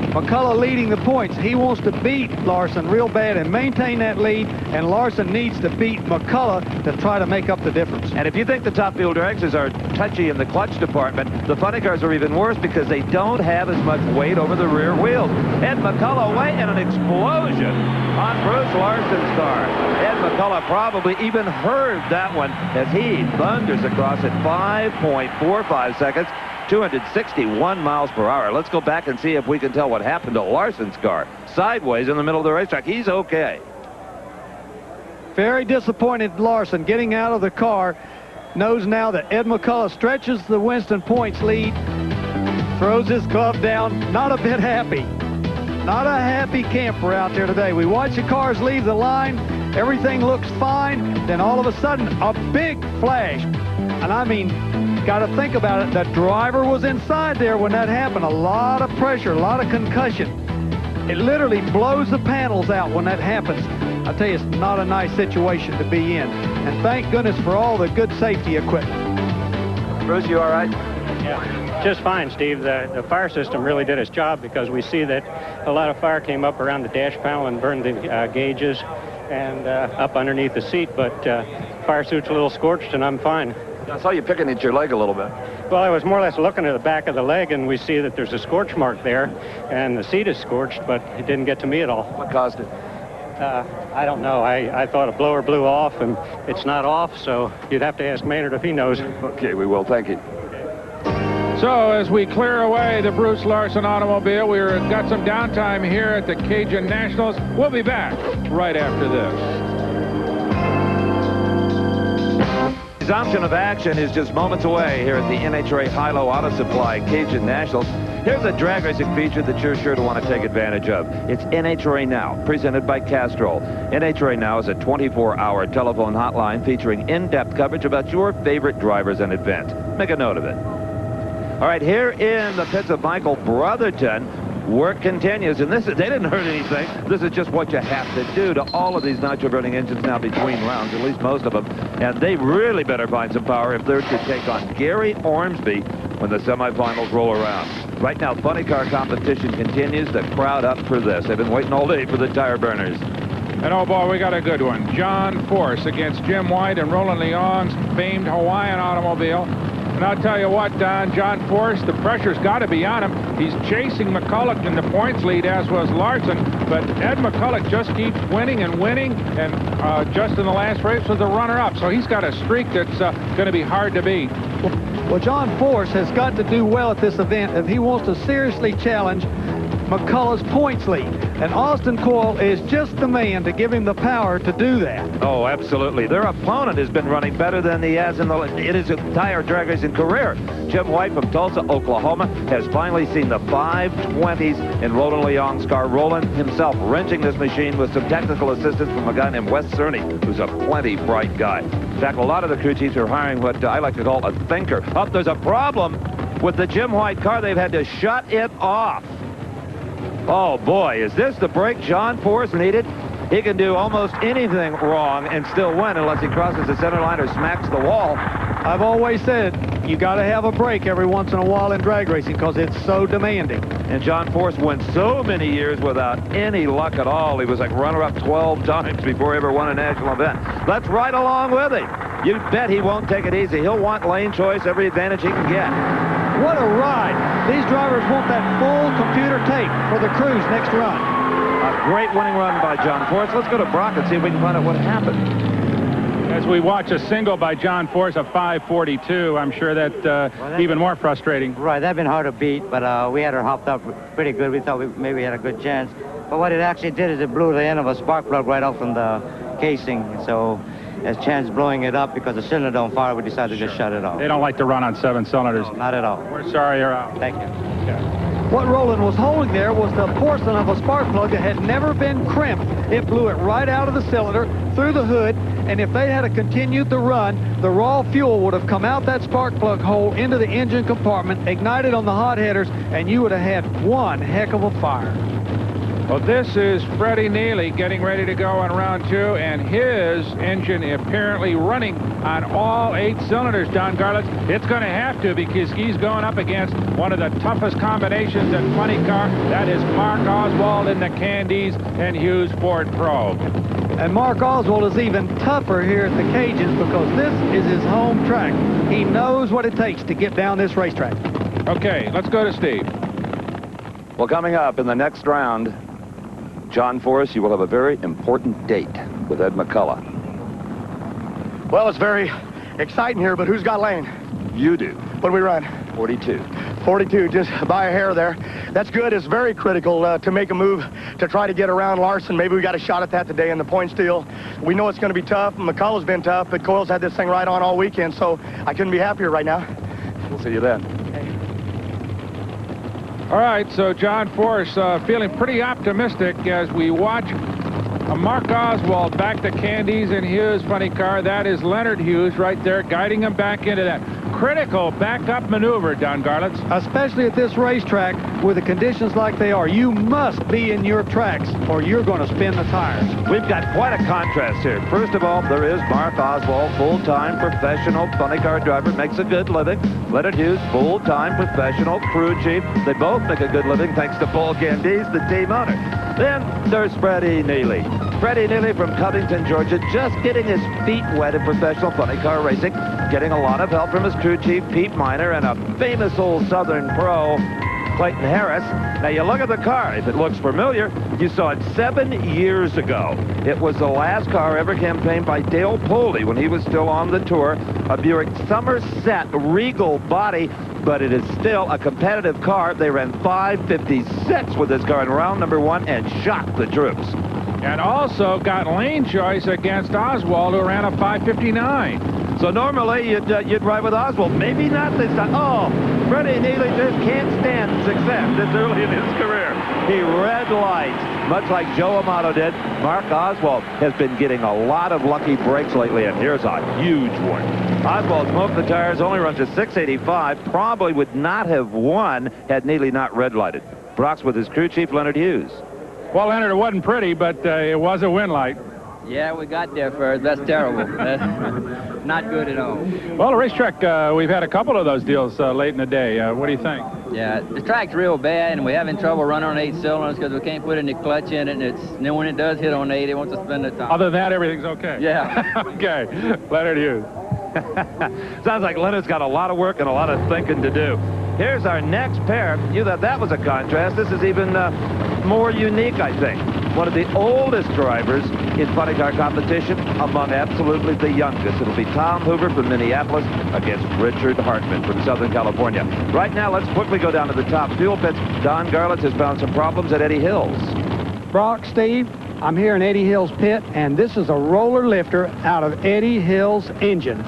McCulloch leading the points. He wants to beat Larson real bad and maintain that lead, and Larson needs to beat McCulloch to try to make up the difference. And if you think the top fuel dragsters are touchy in the clutch department, the funny cars are even worse because they don't have as much weight over the rear wheels. Ed McCulloch away and an explosion on Bruce Larson's car. Ed McCulloch probably even heard that one as he thunders across at 5.45 seconds. 261 miles per hour. Let's go back and see if we can tell what happened to Larson's car. Sideways in the middle of the racetrack. He's okay. Very disappointed Larson getting out of the car. Knows now that Ed McCulloch stretches the Winston points lead. Throws his glove down. Not a bit happy. Not a happy camper out there today. We watch the cars leave the line. Everything looks fine. Then all of a sudden, a big flash. And I mean, got to think about it. The driver was inside there when that happened. A lot of pressure, a lot of concussion. It literally blows the panels out when that happens. I tell you, it's not a nice situation to be in. And thank goodness for all the good safety equipment. Bruce, you all right? Yeah, just fine, Steve. The fire system really did its job because we see that a lot of fire came up around the dash panel and burned the gauges and up underneath the seat, but fire suit's a little scorched and I'm fine. I saw you picking at your leg a little bit. Well, I was more or less looking at the back of the leg, and we see that there's a scorch mark there, and the seat is scorched, but it didn't get to me at all. What caused it? I don't know. I thought a blower blew off, and it's not off, so you'd have to ask Maynard if he knows. Okay, we will. Thank you. So as we clear away the Bruce Larson automobile, we've got some downtime here at the Cajun Nationals. We'll be back right after this. Resumption of action is just moments away here at the NHRA High-Low Auto Supply Cajun Nationals. Here's a drag racing feature that you're sure to want to take advantage of. It's NHRA Now, presented by Castrol. NHRA Now is a 24-hour telephone hotline featuring in-depth coverage about your favorite drivers and events. Make a note of it. All right, here in the pits of Michael Brotherton, work continues, and they didn't hurt anything. This is just what you have to do to all of these nitro-burning engines now between rounds, at least most of them. And they really better find some power if they're to take on Gary Ormsby when the semifinals roll around. Right now, funny car competition continues. The crowd up for this. They've been waiting all day for the tire burners. And oh boy, we got a good one. John Force against Jim White and Roland Leong's famed Hawaiian automobile. And I'll tell you what, Don, John Force, the pressure's got to be on him. He's chasing McCulloch in the points lead, as was Larson, but Ed McCulloch just keeps winning and winning, and just in the last race was the runner-up. So he's got a streak that's going to be hard to beat. Well, John Force has got to do well at this event if he wants to seriously challenge McCulloch's points lead. And Austin Coyle is just the man to give him the power to do that. Oh, absolutely. Their opponent has been running better than he has in his entire drag racing career. Jim White from Tulsa, Oklahoma, has finally seen the 520s in Roland Leong's car. Roland himself wrenching this machine with some technical assistance from a guy named Wes Cerny, who's a plenty bright guy. In fact, a lot of the crew chiefs are hiring what I like to call a thinker. Oh, there's a problem with the Jim White car. They've had to shut it off. Oh, boy, is this the break John Force needed? He can do almost anything wrong and still win unless he crosses the center line or smacks the wall. I've always said you got to have a break every once in a while in drag racing because it's so demanding. And John Force went so many years without any luck at all. He was like runner-up 12 times before he ever won a national event. Let's ride along with him. You bet he won't take it easy. He'll want lane choice, every advantage he can get. What a ride. These drivers want that full computer tape for the crew's next run. A great winning run by John Force. Let's go to Brock and see if we can find out what happened. As we watch a single by John Force of 5:42, I'm sure that even more frustrating. Right, that'd been hard to beat, but we had her hopped up pretty good. We thought we maybe had a good chance. But what it actually did is it blew the end of a spark plug right off from the casing. So as chance blowing it up because the cylinder don't fire, we decided to just shut it off. They don't like to run on 7 cylinders. No, not at all. We're sorry you're out. Thank you. Yeah. What Roland was holding there was the portion of a spark plug that had never been crimped. It blew it right out of the cylinder, through the hood, and if they had continued the run, the raw fuel would have come out that spark plug hole into the engine compartment, ignited on the hot headers, and you would have had one heck of a fire. Well, this is Freddie Neely getting ready to go on round 2, and his engine apparently running on all 8 cylinders, Don Garlitz. It's going to have to, because he's going up against one of the toughest combinations in funny car. That is Mark Oswald in the Candies and Hughes Ford Probe. And Mark Oswald is even tougher here at the Cajuns because this is his home track. He knows what it takes to get down this racetrack. Okay, let's go to Steve. Well, coming up in the next round, John Forrest, you will have a very important date with Ed McCulloch. Well, it's very exciting here, but who's got lane? You do. What do we run? 42. 42, just by a hair there. That's good. It's very critical to make a move to try to get around Larson. Maybe we got a shot at that today in the point steal. We know it's going to be tough. McCulloch's been tough, but Coyle's had this thing right on all weekend, so I couldn't be happier right now. We'll see you then. All right, so John Force feeling pretty optimistic as we watch Mark Oswald back to Candies and Hughes funny car. That is Leonard Hughes right there guiding him back into that critical backup maneuver, Don Garlitz. Especially at this racetrack with the conditions like they are. You must be in your tracks or you're going to spin the tires. We've got quite a contrast here. First of all, there is Mark Oswald, full-time professional funny car driver, makes a good living. Leonard Hughes, full-time professional crew chief. They both make a good living thanks to Paul Candies, the team owner. Then there's Freddie Neely. Freddie Neely from Covington, Georgia, just getting his feet wet in professional funny car racing, getting a lot of help from his crew chief, Pete Miner, and a famous old Southern pro, Clayton Harris. Now, you look at the car. If it looks familiar, you saw it 7 years ago. It was the last car ever campaigned by Dale Poldy when he was still on the tour. A Buick Somerset Regal body, but it is still a competitive car. They ran 5:56 with this car in round number 1 and shocked the troops. And also got lane choice against Oswald, who ran a 5:59. So normally you'd ride with Oswald. Maybe not this time. Oh, Freddie Neely just can't stand success this early in his career. He red lights, much like Joe Amato did. Mark Oswald has been getting a lot of lucky breaks lately, and here's a huge one. Oswald smoked the tires, only runs to 685. Probably would not have won had Neely not red lighted. Brock's with his crew chief, Leonard Hughes. Well, Leonard, it wasn't pretty, but it was a win light. Yeah, we got there first. That's terrible. That's not good at all. Well, the racetrack, we've had a couple of those deals late in the day. What do you think? Yeah, the track's real bad, and we're having trouble running on 8 cylinders because we can't put any clutch in it, and then when it does hit on 8, it wants to spin the top. Other than that, everything's okay. Yeah. Okay, Leonard Hughes. Sounds like Leonard's got a lot of work and a lot of thinking to do. Here's our next pair. You thought that was a contrast. This is even more unique, I think. One of the oldest drivers in funny car competition, among absolutely the youngest. It'll be Tom Hoover from Minneapolis against Richard Hartman from Southern California. Right now, let's quickly go down to the top fuel pits. Don Garlitz has found some problems at Eddie Hills. Brock, Steve, I'm here in Eddie Hills pit, and this is a roller lifter out of Eddie Hills engine.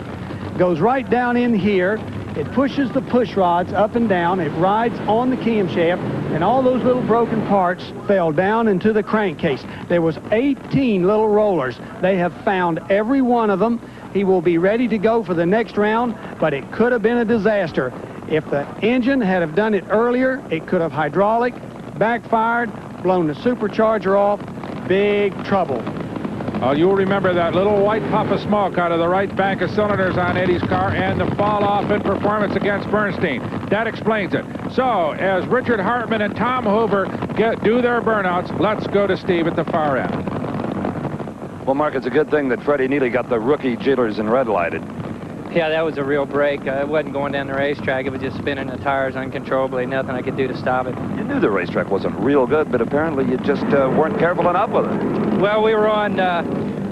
Goes right down in here. It pushes the push rods up and down. It rides on the camshaft, and all those little broken parts fell down into the crankcase. There was 18 little rollers. They have found every one of them. He will be ready to go for the next round, but it could have been a disaster. If the engine had have done it earlier, it could have hydraulic, backfired, blown the supercharger off. Big trouble. You'll remember that little white puff of smoke out of the right bank of cylinders on Eddie's car and the fall off in performance against Bernstein. That explains it. So, as Richard Hartman and Tom Hoover do their burnouts, let's go to Steve at the far end. Well, Mark, it's a good thing that Freddie Neely got the rookie jitters and red lighted. Yeah, that was a real break. It wasn't going down the racetrack. It was just spinning the tires uncontrollably. Nothing I could do to stop it. You knew the racetrack wasn't real good, but apparently you just weren't careful enough with it. Well, we were on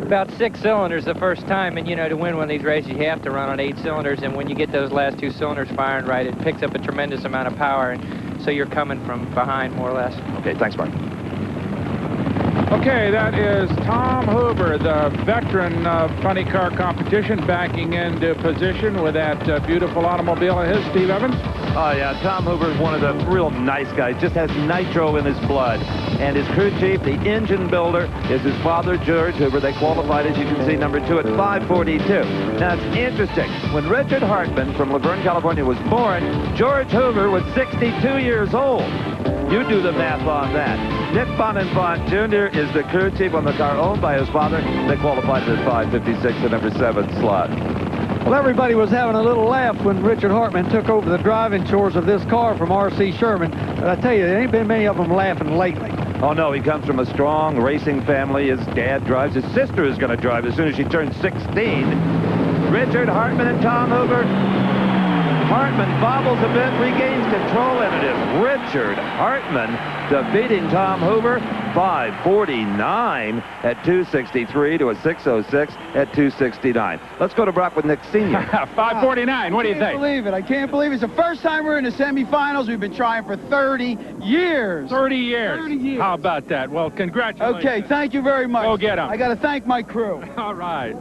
about 6 cylinders the first time, and you know, to win one of these races you have to run on 8 cylinders, and when you get those last 2 cylinders firing right, it picks up a tremendous amount of power, and so you're coming from behind more or less. Okay, thanks, Mark. Okay, that is Tom Hoover, the veteran of funny car competition, backing into position with that beautiful automobile of his. Steve Evans? Oh, yeah, Tom Hoover is one of the real nice guys, just has nitro in his blood. And his crew chief, the engine builder, is his father, George Hoover. They qualified, as you can see, number 2 at 5:42. Now, it's interesting. When Richard Hartman from Laverne, California was born, George Hoover was 62 years old. You do the math on that. Nick Bonenfant Jr. is the crew chief on the car owned by his father. They qualified at 5:56, the number 7 slot. Well, everybody was having a little laugh when Richard Hartman took over the driving chores of this car from R.C. Sherman. But I tell you, there ain't been many of them laughing lately. Oh, no, he comes from a strong racing family. His dad drives. His sister is going to drive as soon as she turns 16. Richard Hartman and Tom Hoover. Hartman bobbles a bit, regains control, and it is Richard Hartman defeating Tom Hoover. 5:49 at 2:63 to a 6:06 at 2:69. Let's go to Brock with Nick Sr. 5:49. What do you think? I can't believe it. I can't believe it's the first time we're in the semifinals. We've been trying for 30 years. 30 years. 30 years. How about that? Well, congratulations. Okay, thank you very much. Go get them. I got to thank my crew. All right.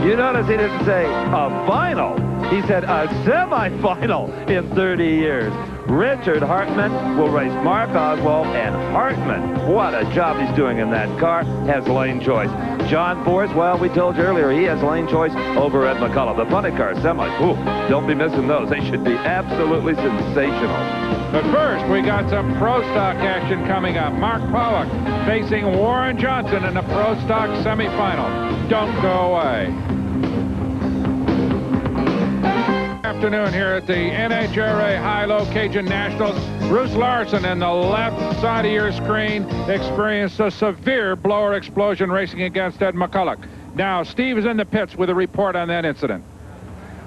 You notice he didn't say a final. He said a semifinal in 30 years. Richard Hartman will race Mark Oswald, and Hartman, what a job he's doing in that car, has lane choice. John Force, well, we told you earlier, he has lane choice over at McCulloch. The funny car semi, ooh, don't be missing those. They should be absolutely sensational. But first, we got some Pro Stock action coming up. Mark Pollock facing Warren Johnson in the Pro Stock semifinal. Don't go away. Afternoon here at the NHRA High-Low Cajun Nationals. Bruce Larson in the left side of your screen experienced a severe blower explosion racing against Ed McCulloch. Now, Steve is in the pits with a report on that incident.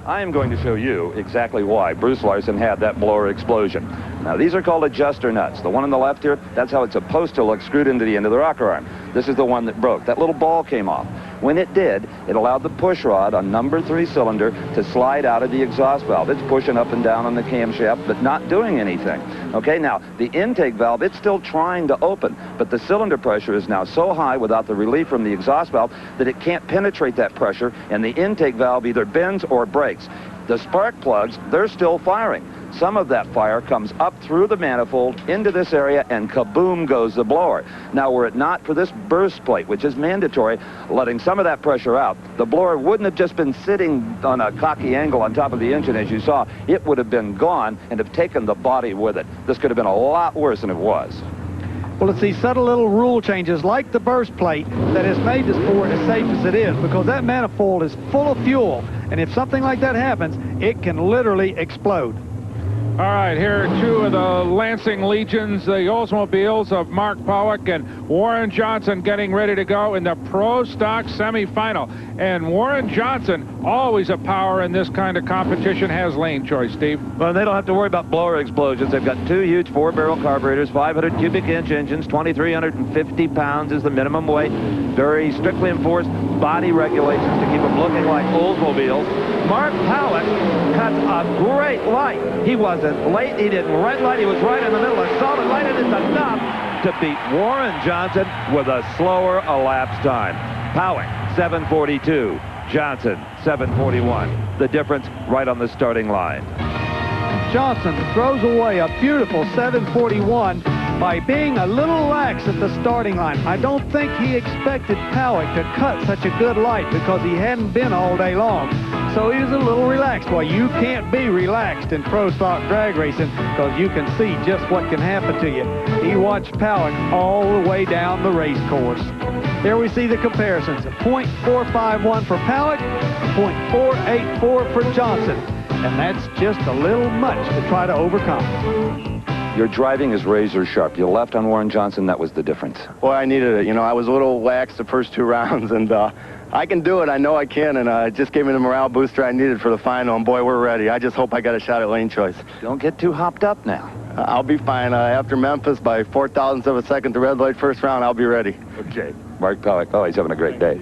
I am going to show you exactly why Bruce Larson had that blower explosion. Now, these are called adjuster nuts. The one on the left here, that's how it's supposed to look, screwed into the end of the rocker arm. This is the one that broke. That little ball came off. When it did, it allowed the push rod on number 3 cylinder to slide out of the exhaust valve. It's pushing up and down on the camshaft, but not doing anything. Okay, now, the intake valve, it's still trying to open, but the cylinder pressure is now so high without the relief from the exhaust valve that it can't penetrate that pressure, and the intake valve either bends or breaks. The spark plugs, they're still firing. Some of that fire comes up through the manifold into this area, and kaboom goes the blower. Now, were it not for this burst plate, which is mandatory, letting some of that pressure out, the blower wouldn't have just been sitting on a cocky angle on top of the engine, as you saw. It would have been gone and have taken the body with it. This could have been a lot worse than it was. Well, it's these subtle little rule changes like the burst plate that has made this sport as safe as it is, because that manifold is full of fuel, and if something like that happens, it can literally explode. All right, here are two of the Lansing Legions, the Oldsmobiles of Mark Pollock and Warren Johnson getting ready to go in the Pro Stock semifinal. And Warren Johnson, always a power in this kind of competition, has lane choice, Steve. Well, they don't have to worry about blower explosions. They've got 2 huge 4-barrel carburetors, 500 cubic inch engines, 2,350 pounds is the minimum weight. Very strictly enforced body regulations to keep them looking like Oldsmobiles. Mark Pollock cuts a great light. He wasn't late. He didn't red light. He was right in the middle. A solid light, and it's enough to beat Warren Johnson with a slower elapsed time. Pollock, 7:42. Johnson, 7:41. The difference right on the starting line. Johnson throws away a beautiful 7:41 by being a little lax at the starting line. I don't think he expected Pollock to cut such a good light because he hadn't been all day long. So he was a little relaxed. Well, you can't be relaxed in Pro Stock drag racing because you can see just what can happen to you. He watched Pollock all the way down the race course. There we see the comparisons. 0.451 for Pollock, 0.484 for Johnson. And that's just a little much to try to overcome. Your driving is razor sharp. You left on Warren Johnson. That was the difference. Boy, I needed it. You know, I was a little lax the first 2 rounds, and I can do it. I know I can, and it just gave me the morale booster I needed for the final, and boy, we're ready. I just hope I got a shot at lane choice. Don't get too hopped up now. I'll be fine. After Memphis, by 4,000ths of a second, the red light first round, I'll be ready. Okay. Mark Powick. Oh, he's having a great day.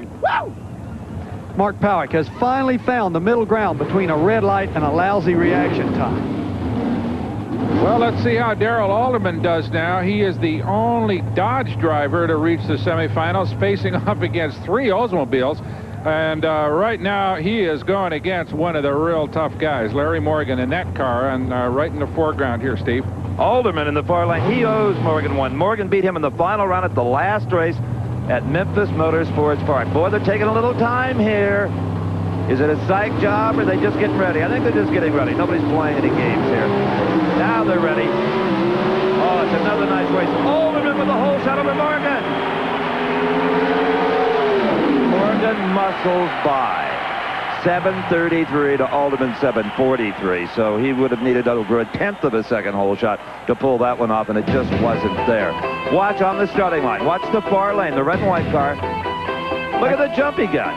Mark Powick has finally found the middle ground between a red light and a lousy reaction time. Well, let's see how Darrell Alderman does now. He is the only Dodge driver to reach the semifinals, facing up against 3 Oldsmobiles. And right now, he is going against one of the real tough guys, Larry Morgan, in that car, and right in the foreground here, Steve. Alderman in the far lane. He owes Morgan one. Morgan beat him in the final round at the last race at Memphis Motorsports Park. Boy, they're taking a little time here. Is it a psych job, or are they just getting ready? I think they're just getting ready. Nobody's playing any games here. Now they're ready. Oh, it's another nice race. Alderman with the whole shot over Morgan. Morgan muscles by. 7:33 to Alderman 7:43. So he would have needed over a tenth of a second hole shot to pull that one off, and it just wasn't there. Watch on the starting line. Watch the far lane, the red and white car. Look at the jump he got.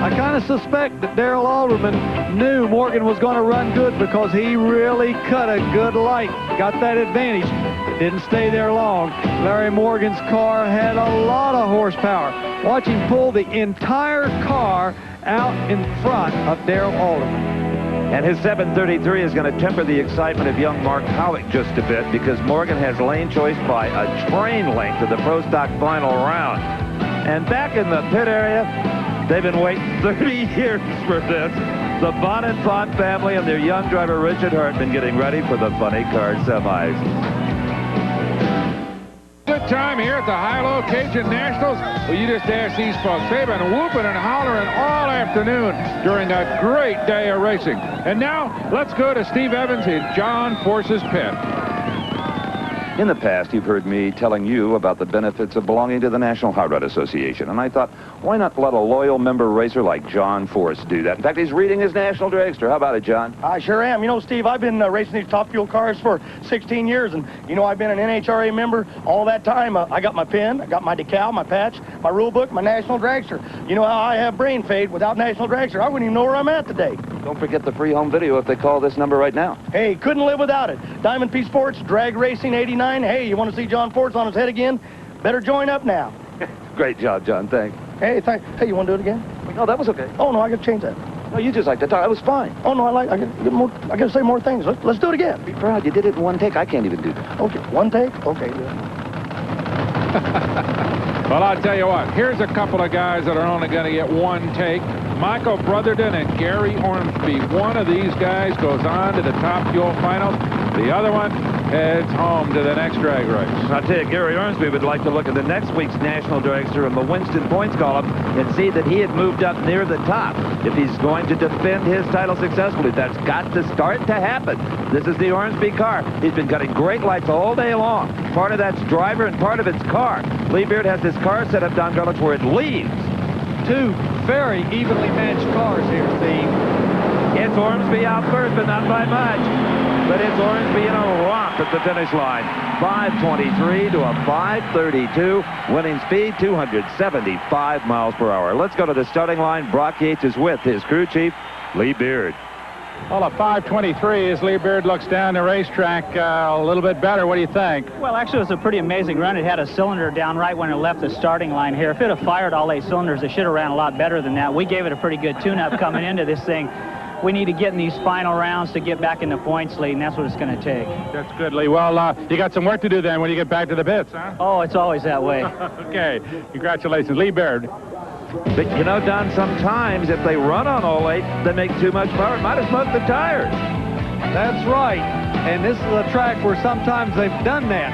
I kind of suspect that Darrell Alderman knew Morgan was going to run good because he really cut a good light. Got that advantage. It didn't stay there long. Larry Morgan's car had a lot of horsepower. Watch him pull the entire car out in front of Darrell Alderman. And his 7:33 is going to temper the excitement of young Mark Powick just a bit, because Morgan has lane choice by a train length of the Pro Stock final round. And back in the pit area, they've been waiting 30 years for this. The Bonnet-Pont family and their young driver Richard Hartman getting ready for the funny car semis. Good time here at the High-Low Cajun Nationals. Well, you just ask these folks. They've been whooping and hollering all afternoon during a great day of racing. And now, let's go to Steve Evans in John Force's pit. In the past, you've heard me telling you about the benefits of belonging to the National Hot Rod Association, and I thought, why not let a loyal member racer like John Force do that? In fact, he's reading his National Dragster. How about it, John? I sure am. You know, Steve, I've been racing these top fuel cars for 16 years, and, you know, I've been an NHRA member all that time. I got my pin, I got my decal, my patch, my rule book, my National Dragster. You know how I have brain fade without National Dragster. I wouldn't even know where I'm at today. Don't forget the free home video if they call this number right now. Hey, couldn't live without it. Diamond P Sports, Drag Racing 89. Hey, you want to see John Force on his head again? Better join up now. Great job, John. Thanks. Hey, hey, you want to do it again? No, that was okay. Oh, no, I got to change that. No, you just like that. That was fine. Oh, no, I got to say more things. Let's do it again. Be proud. You did it in one take. I can't even do that. Okay, one take? Okay, good. Well, I'll tell you what. Here's a couple of guys that are only going to get one take. Michael Brotherton and Gary Ormsby. One of these guys goes on to the Top Fuel Finals. The other one heads home to the next drag race. I'll tell you, Gary Ormsby would like to look at the next week's National Dragster in the Winston points column and see that he had moved up near the top. If he's going to defend his title successfully, that's got to start to happen. This is the Ormsby car. He's been cutting great lights all day long. Part of that's driver and part of it's car. Lee Beard has this car set up down Garlic where it leaves. Two very evenly matched cars here, Steve. It's Ormsby out first, but not by much. But it's Ormsby in a romp at the finish line. 5:23 to a 5:32. Winning speed, 275 miles per hour. Let's go to the starting line. Brock Yates is with his crew chief, Lee Beard. Well, a 5:23 as Lee Beard looks down the racetrack a little bit better. What do you think? Well, actually, it was a pretty amazing run. It had a cylinder down right when it left the starting line here. If it had fired all 8 cylinders, it should have ran a lot better than that. We gave it a pretty good tune-up coming into this thing. We need to get in these final rounds to get back in the points lead, and that's what it's going to take. That's good, Lee. Well, you got some work to do then when you get back to the pits, huh? Oh, it's always that way. Okay. Congratulations, Lee Beard. But, you know, Don, sometimes if they run on all 8, they make too much power. Might have smoked the tires. That's right. And this is a track where sometimes they've done that.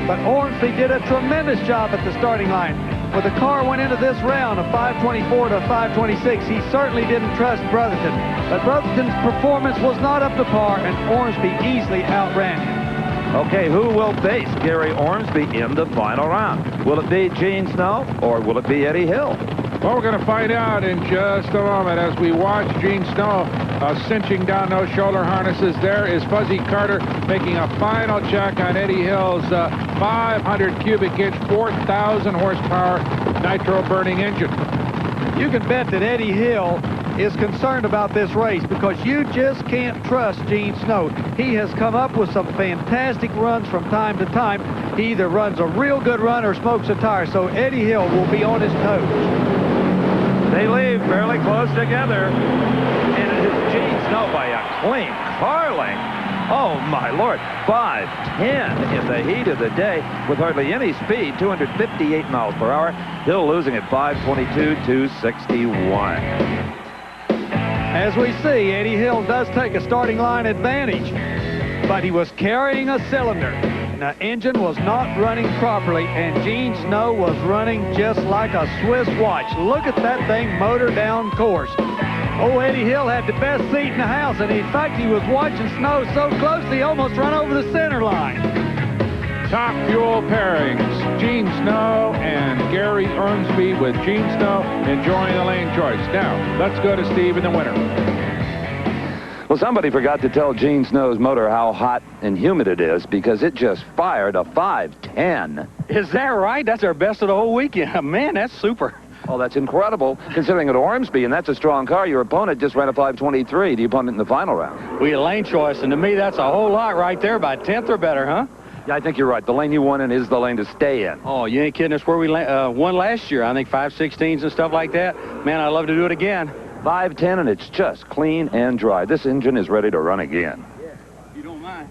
But Ormsby did a tremendous job at the starting line. When the car went into this round of 5:24 to 5:26, he certainly didn't trust Brotherton. But Brotherton's performance was not up to par, and Ormsby easily outran him. Okay, who will face Gary Ormsby in the final round? Will it be Gene Snow, or will it be Eddie Hill? Well, we're going to find out in just a moment as we watch Gene Snow cinching down those shoulder harnesses. There is Fuzzy Carter making a final check on Eddie Hill's 500 cubic inch, 4,000 horsepower nitro burning engine. You can bet that Eddie Hill is concerned about this race because you just can't trust Gene Snow. He has come up with some fantastic runs from time to time. He either runs a real good run or smokes a tire, so Eddie Hill will be on his toes. They leave fairly close together, and it is Gene Snow by a clean car length. Oh, my Lord, 5:10 in the heat of the day with hardly any speed, 258 miles per hour. Hill losing at 5:22.261. As we see, Eddie Hill does take a starting line advantage, but he was carrying a cylinder. The engine was not running properly, and Gene Snow was running just like a Swiss watch. Look at that thing motor down course. Oh, Eddie Hill had the best seat in the house, and in fact, he was watching Snow so closely, he almost run over the center line. Top fuel pairings. Gene Snow and Gary Ormsby with Gene Snow enjoying the lane choice. Now, let's go to Steve in the winter. Well, somebody forgot to tell Gene Snow's motor how hot and humid it is because it just fired a 5:10. Is that right? That's our best of the whole weekend. Man, that's super. Oh, that's incredible, considering at Ormsby, and that's a strong car. Your opponent just ran a 5:23, the opponent in the final round. We had lane choice, and to me, that's a whole lot right there, by a tenth or better, huh? Yeah, I think you're right. The lane you won in is the lane to stay in. Oh, you ain't kidding us. Where we won last year, I think 5/16s and stuff like that. Man, I'd love to do it again. 5:10, and it's just clean and dry. This engine is ready to run again.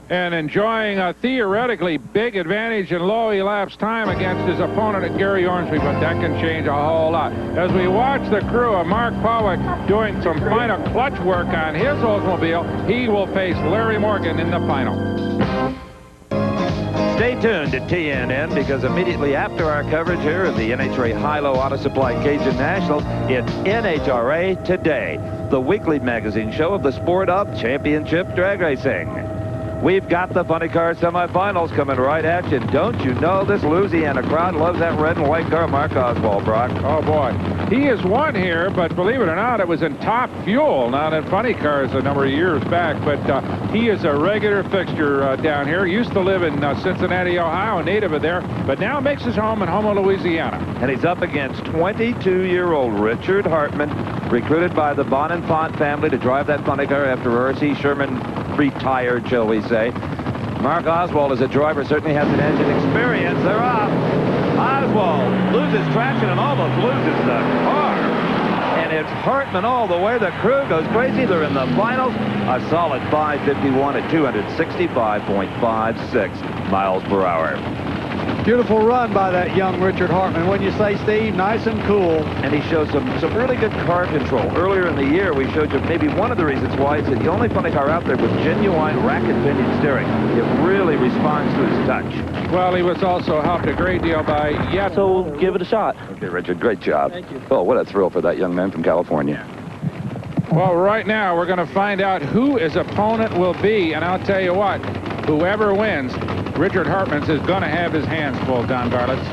And enjoying a theoretically big advantage in low elapsed time against his opponent at Gary Ormsby, but that can change a whole lot. As we watch the crew of Mark Pollock doing some final clutch work on his Oldsmobile, he will face Larry Morgan in the final. Stay tuned to TNN because immediately after our coverage here of the NHRA High-Low Auto Supply Cajun Nationals, it's NHRA Today, the weekly magazine show of the sport of championship drag racing. We've got the funny car semifinals coming right at you. Don't you know this Louisiana crowd loves that red and white car, Mark Oswald, Brock? Oh, boy. He has won here, but believe it or not, it was in top fuel, not in funny cars a number of years back. But he is a regular fixture down here. Used to live in Cincinnati, Ohio, a native of there, but now makes his home in Houma, Louisiana. And he's up against 22-year-old Richard Hartman, recruited by the Bon and Font family to drive that funny car after R.C. Sherman retired, shall we say. Mark Oswald, as a driver, certainly has an engine experience. They're off. Oswald loses traction and almost loses the car. And it's Hartman all the way. The crew goes crazy. They're in the finals. A solid 5:51 at 265.56 miles per hour. Beautiful run by that young Richard Hartman. When you say, Steve, nice and cool. And he shows some really good car control. Earlier in the year, we showed you maybe one of the reasons why is that the only funny car out there with genuine racket pinion steering. It really responds to his touch. Well, he was also helped a great deal by So give it a shot. Okay, Richard, great job. Thank you. Oh, what a thrill for that young man from California. Well, right now, we're going to find out who his opponent will be, and I'll tell you what, whoever wins, Richard Hartman's is going to have his hands full, Don Garlitz.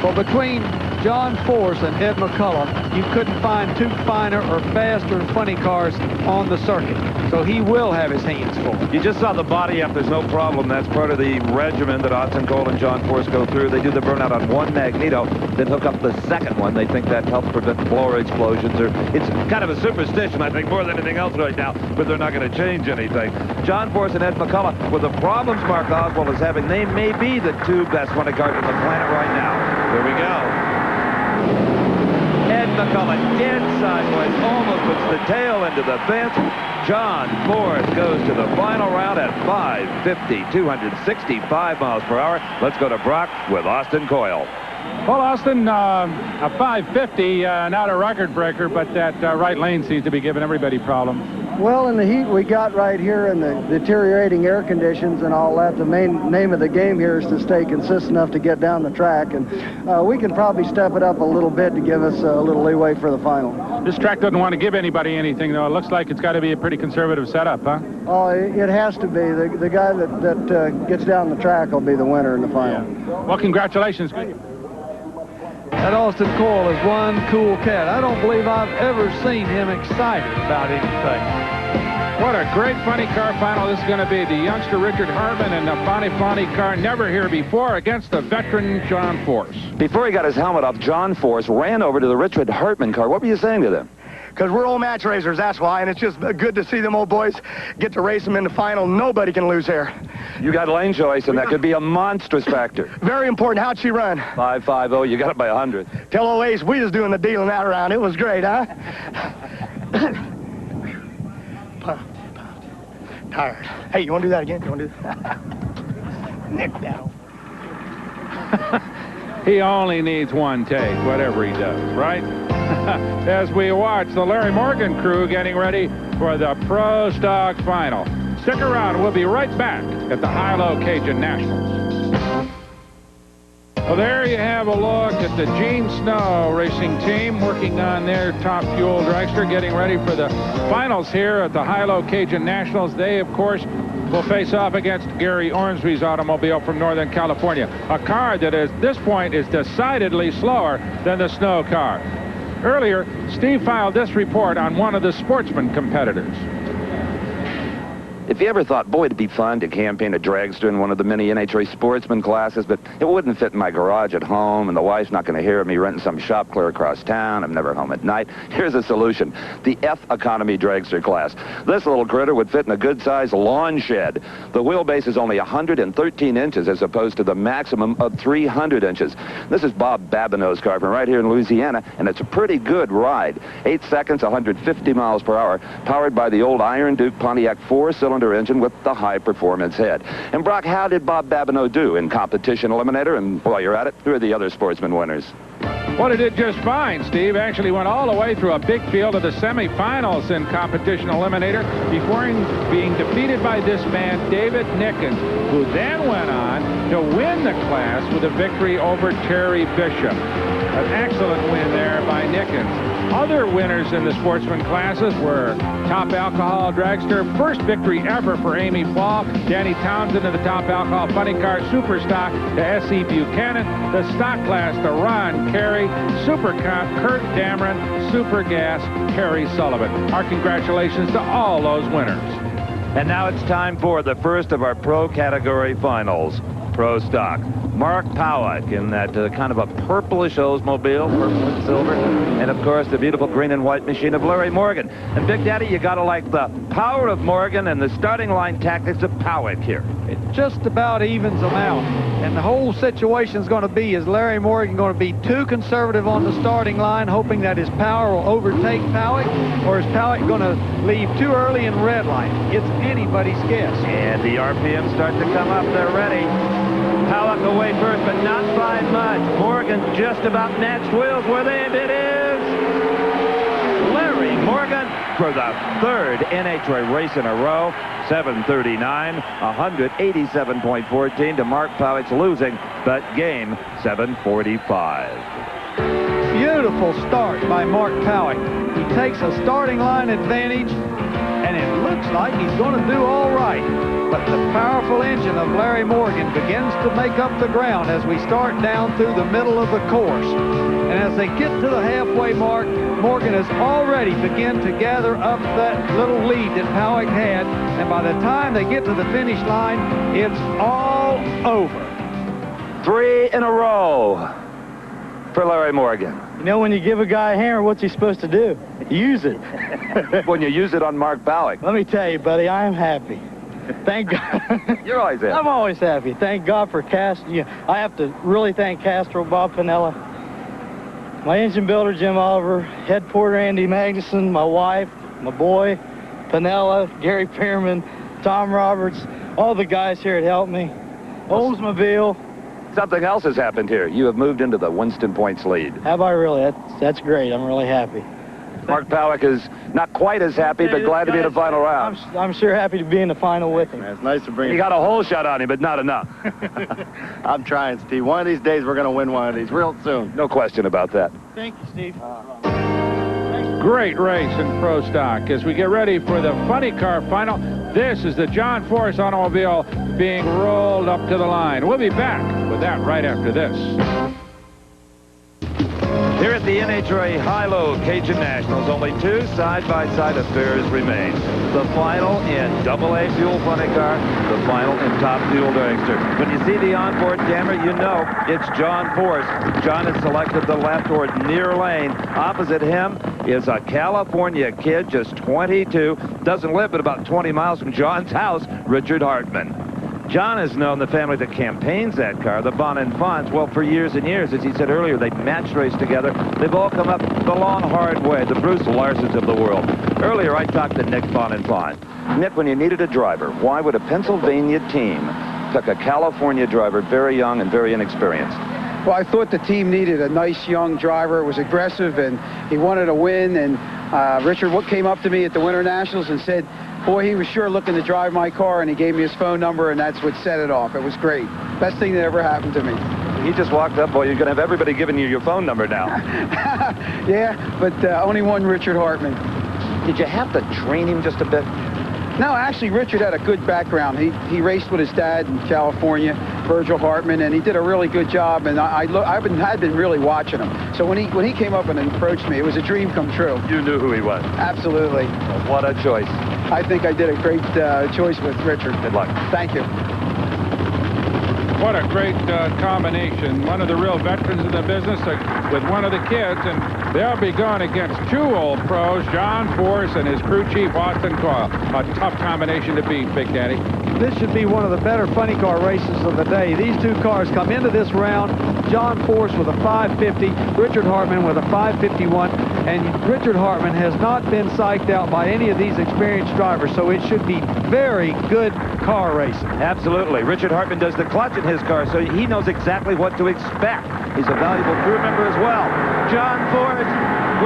Well, between John Force and Ed McCulloch, you couldn't find two finer or faster funny cars on the circuit. So he will have his hands full. You just saw the body up. There's no problem. That's part of the regimen that Austin Cole and John Force go through. They do the burnout on one magneto, then hook up the second one. They think that helps prevent blower explosions. Or it's kind of a superstition, I think, more than anything else right now, but they're not going to change anything. John Force and Ed McCulloch, with the problems Mark Oswald is having, they may be the two best funny cars on the planet right now. Here we go. Ed McCulloch in sideways, almost puts the tail into the fence. John Force goes to the final round at 5:50, 265 miles per hour. Let's go to Brock with Austin Coyle. Well, Austin, a 550, not a record breaker, but that right lane seems to be giving everybody problems. Well, in the heat we got right here and the deteriorating air conditions and all that, the main name of the game here is to stay consistent enough to get down the track. And we can probably step it up a little bit to give us a little leeway for the final. This track doesn't want to give anybody anything, though. It looks like it's got to be a pretty conservative setup, huh? Oh, it has to be. The guy that gets down the track will be the winner in the final. Yeah. Well, congratulations. That Austin Coyle is one cool cat. I don't believe I've ever seen him excited about anything. What a great funny car final this is going to be. The youngster Richard Hartman and the funny car never here before against the veteran John Force. Before he got his helmet off, John Force ran over to the Richard Hartman car. What were you saying to them? Because we're old match racers, that's why, and it's just good to see them old boys get to race them in the final. Nobody can lose here. You got lane choice, and that could be a monstrous factor. Very important. How'd she run? 5.50. You got it by 100. Tell old Ace we was doing the dealing that round. It was great, huh? Tired. Hey, you want to do that again? You want to do that? Nick down. He only needs one take, whatever he does, right? As we watch the Larry Morgan crew getting ready for the Pro Stock Final. Stick around. We'll be right back at the High-Low Cajun Nationals. Well, there you have a look at the Gene Snow racing team working on their top fuel dragster, getting ready for the finals here at the High-Low Cajun Nationals. They, of course, will face off against Gary Ormsby's automobile from Northern California, a car that at this point is decidedly slower than the Snow car. Earlier, Steve filed this report on one of the Sportsman competitors. If you ever thought, boy, it'd be fun to campaign a dragster in one of the many NHRA Sportsman classes, but it wouldn't fit in my garage at home, and the wife's not going to hear me renting some shop clear across town. I'm never home at night. Here's a solution. The F Economy Dragster class. This little critter would fit in a good-sized lawn shed. The wheelbase is only 113 inches as opposed to the maximum of 300 inches. This is Bob Babineau's car from right here in Louisiana, and it's a pretty good ride. 8 seconds, 150 miles per hour, powered by the old Iron Duke Pontiac 4-cylinder engine with the high-performance head. And Brock, how did Bob Babineau do in competition eliminator? And while you're at it, who are the other Sportsman winners? Well, he did just fine, Steve. Actually went all the way through a big field of the semifinals in competition eliminator before being defeated by this man, David Nickens, who then went on to win the class with a victory over Terry Bishop. An excellent win there by Nickens. Other winners in the Sportsman classes were Top Alcohol Dragster, first victory ever for Amy Fall, Danny Townsend in the Top Alcohol Funny Car Super Stock to S.E. Buchanan, the Stock class to Ron Carey, Super Comp Kurt Dameron, Super Gas Terry Sullivan. Our congratulations to all those winners. And now it's time for the first of our Pro category finals. Pro Stock. Mark Powick in that kind of a purplish Oldsmobile, purple and silver. And, of course, the beautiful green and white machine of Larry Morgan. And, Big Daddy, you got to like the power of Morgan and the starting line tactics of Powick here. It just about evens them out. And the whole situation is going to be, is Larry Morgan going to be too conservative on the starting line, hoping that his power will overtake Powick, or is Powick going to leave too early in red line? It's anybody's guess. And the RPMs start to come up. They're ready. Powick away first, but not by much. Morgan just about matched wheels with him. It is Larry Morgan for the third NHRA race in a row. 7:39, 187.14 to Mark Powick's losing, but game 7:45. Beautiful start by Mark Powick. He takes a starting line advantage, and it looks like he's going to do all right. But the powerful engine of Larry Morgan begins to make up the ground as we start down through the middle of the course. And as they get to the halfway mark, Morgan has already begun to gather up that little lead that Powick had. And by the time they get to the finish line, it's all over. 3 in a row for Larry Morgan. You know, when you give a guy a hammer, what's he supposed to do? Use it. When you use it on Mark Powick. Let me tell you, buddy, I am happy. Thank God. You're always happy. I'm always happy. Thank God for Castro. Yeah, I have to really thank Castro, Bob Pinella, my engine builder, Jim Oliver, head porter, Andy Magnuson, my wife, my boy, Pinella, Gary Pearman, Tom Roberts, all the guys here that helped me. Oldsmobile. Something else has happened here. You have moved into the Winston Points lead. Have I really? That's great. I'm really happy. Mark Powick is not quite as happy, but glad to be in the final round. I'm sure happy to be in the final with him. It's nice to bring You got a hole shot on him, but not enough. I'm trying, Steve. One of these days, we're going to win one of these real soon. No question about that. Thank you, Steve. Great race in Pro Stock. As we get ready for the funny car final, this is the John Force automobile being rolled up to the line. We'll be back with that right after this. Here at the NHRA High-Low Cajun Nationals, only 2 side-by-side affairs remain. The final in AA fuel funny car, the final in top fuel dragster. When you see the onboard camera, you know it's John Force. John has selected the left or near lane. Opposite him is a California kid, just 22, doesn't live but about 20 miles from John's house, Richard Hartman. John has known the family that campaigns that car, the Bon Enfants, well, for years and years. As he said earlier, they match raced together. They've all come up the long, hard way, the Bruce Larsons of the world. Earlier, I talked to Nick Bon Enfant. Nick, when you needed a driver, why would a Pennsylvania team pick a California driver, very young and very inexperienced? Well, I thought the team needed a nice young driver. It was aggressive, and he wanted to win. And Richard came up to me at the Winter Nationals and said, boy, he was sure looking to drive my car, and he gave me his phone number, and that's what set it off. It was great. Best thing that ever happened to me. He just walked up. Boy, you're going to have everybody giving you your phone number now. Yeah, but only one Richard Hartman. Did you have to train him just a bit? No, actually, Richard had a good background. He raced with his dad in California, Virgil Hartman, and he did a really good job. And I've been really watching him. So when he came up and approached me, it was a dream come true. You knew who he was. Absolutely. Well, what a choice. I think I did a great choice with Richard. Good luck. Thank you. What a great combination. One of the real veterans of the business with one of the kids, and they'll be going against two old pros, John Force and his crew chief, Austin Coyle. A tough combination to beat, Big Daddy. This should be one of the better funny car races of the day. These two cars come into this round, John Force with a 550, Richard Hartman with a 551, and Richard Hartman has not been psyched out by any of these experienced drivers, so it should be very good car racing. Absolutely. Richard Hartman does the clutch in his car, so he knows exactly what to expect. He's a valuable crew member as well. John Force,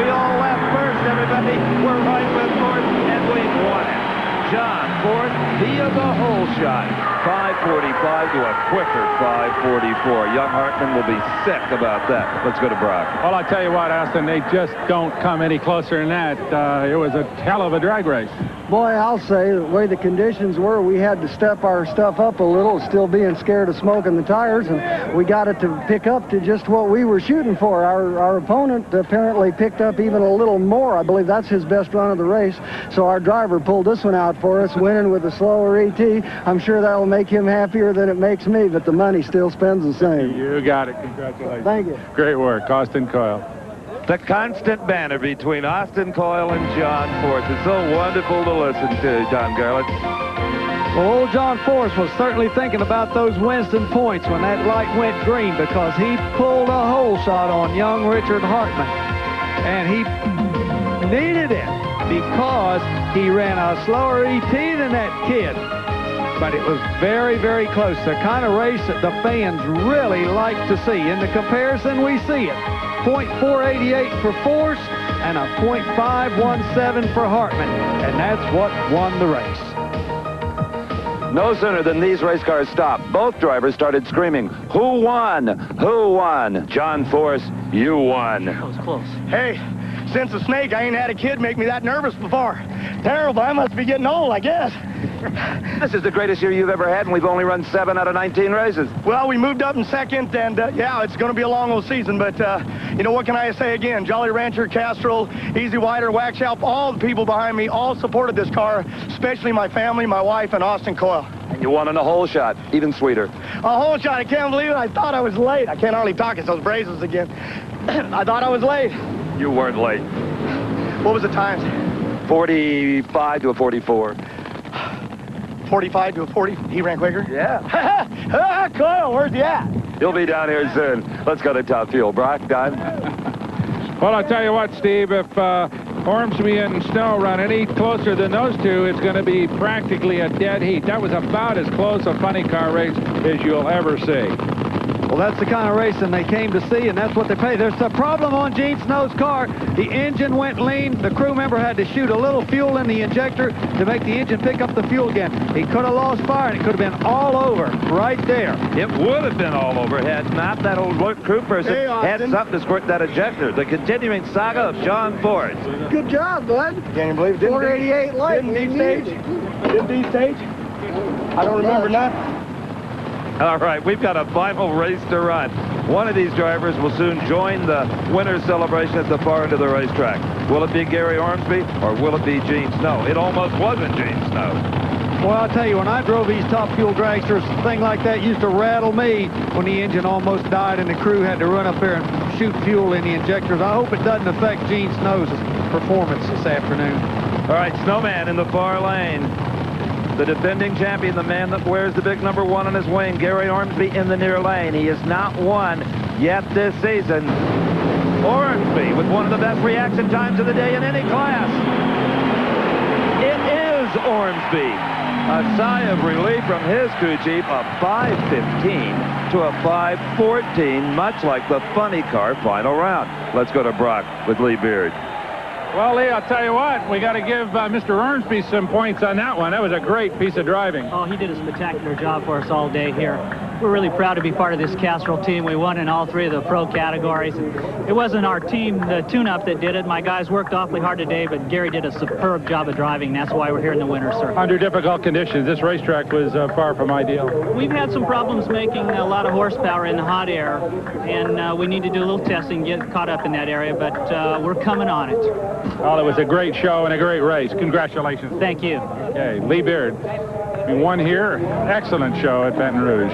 we all left first, everybody. We're right with Force, and we've won it. John Force via the whole shot. 545 to a quicker 544. Young Hartman will be sick about that. Let's go to Brock. Well, I tell you what, Austin, they just don't come any closer than that. It was a hell of a drag race. Boy, I'll say, the way the conditions were, we had to step our stuff up a little, still being scared of smoking the tires, and we got it to pick up to just what we were shooting for. Our opponent apparently picked up even a little more. I believe that's his best run of the race. So our driver pulled this one out for us, winning with a slower ET. I'm sure that'll make him happier than it makes me, but the money still spends the same. You got it. Congratulations. Thank you. Great work, Austin Coyle. The constant banter between Austin Coyle and John Force. It's so wonderful to listen to, John Garlett. Well, old John Force was certainly thinking about those Winston points when that light went green, because he pulled a hole shot on young Richard Hartman. And he needed it because he ran a slower ET than that kid. But it was very, very close. The kind of race that the fans really like to see. In the comparison, we see it. .488 for Force and a .517 for Hartman. And that's what won the race. No sooner than these race cars stopped, both drivers started screaming, "Who won? Who won?" John Force, you won. That was close. Hey, since the snake, I ain't had a kid make me that nervous before. Terrible. I must be getting old, I guess. This is the greatest year you've ever had, and we've only run 7 out of 19 races. Well, we moved up in second, and yeah, it's going to be a long old season, but you know, what can I say again? Jolly Rancher, Castrol, Easy Wider, Wax Help, all the people behind me all supported this car, especially my family, my wife, and Austin Coyle. And you won on a hole shot, even sweeter. A hole shot, I can't believe it. I thought I was late. I can't hardly talk, it's those braces again. I thought I was late. You weren't late. What was the time? 45 to a 44. 45 to a 40. He ran quicker? Yeah. Coyle, where's he at? He'll be down here soon. Let's go to Top Fuel. Brock, Don? Well, I'll tell you what, Steve, if Ormsby and Snow run any closer than those two, it's going to be practically a dead heat. That was about as close a funny car race as you'll ever see. Well, that's the kind of racing they came to see, and that's what they pay. There's a problem on Gene Snow's car. The engine went lean. The crew member had to shoot a little fuel in the injector to make the engine pick up the fuel again. He could have lost fire, and it could have been all over right there. It would have been all over had not that old crew person had something to squirt that ejector. The continuing saga of John Force. Good job, bud. Can you believe it? 488 light. Didn't D-stage? Didn't D-stage? I don't remember nothing. All right, we've got a final race to run. One of these drivers will soon join the winner's celebration at the far end of the racetrack. Will it be Gary Ormsby or will it be Gene Snow? It almost wasn't Gene Snow. Well, I'll tell you, when I drove these Top Fuel dragsters, a thing like that used to rattle me when the engine almost died and the crew had to run up there and shoot fuel in the injectors. I hope it doesn't affect Gene Snow's performance this afternoon. All right, Snowman in the far lane. The defending champion, the man that wears the big number 1 on his wing, Gary Ormsby in the near lane. He has not won yet this season. Ormsby with one of the best reaction times of the day in any class. It is Ormsby. A sigh of relief from his crew chief, a 5:15 to a 5:14, much like the funny car final round. Let's go to Brock with Lee Beard. Well, Lee, I'll tell you what, we got to give Mr. Ormsby some points on that one. That was a great piece of driving. Oh, he did a spectacular job for us all day here. We're really proud to be part of this Castrol team. We won in all 3 of the pro categories. It wasn't our team, the tune-up, that did it. My guys worked awfully hard today, but Gary did a superb job of driving. That's why we're here in the winter, sir. Under difficult conditions, this racetrack was far from ideal. We've had some problems making a lot of horsepower in the hot air, and we need to do a little testing, get caught up in that area, but we're coming on it. Well, it was a great show and a great race. Congratulations. Thank you. Okay, Lee Beard. We won here. Excellent show at Baton Rouge.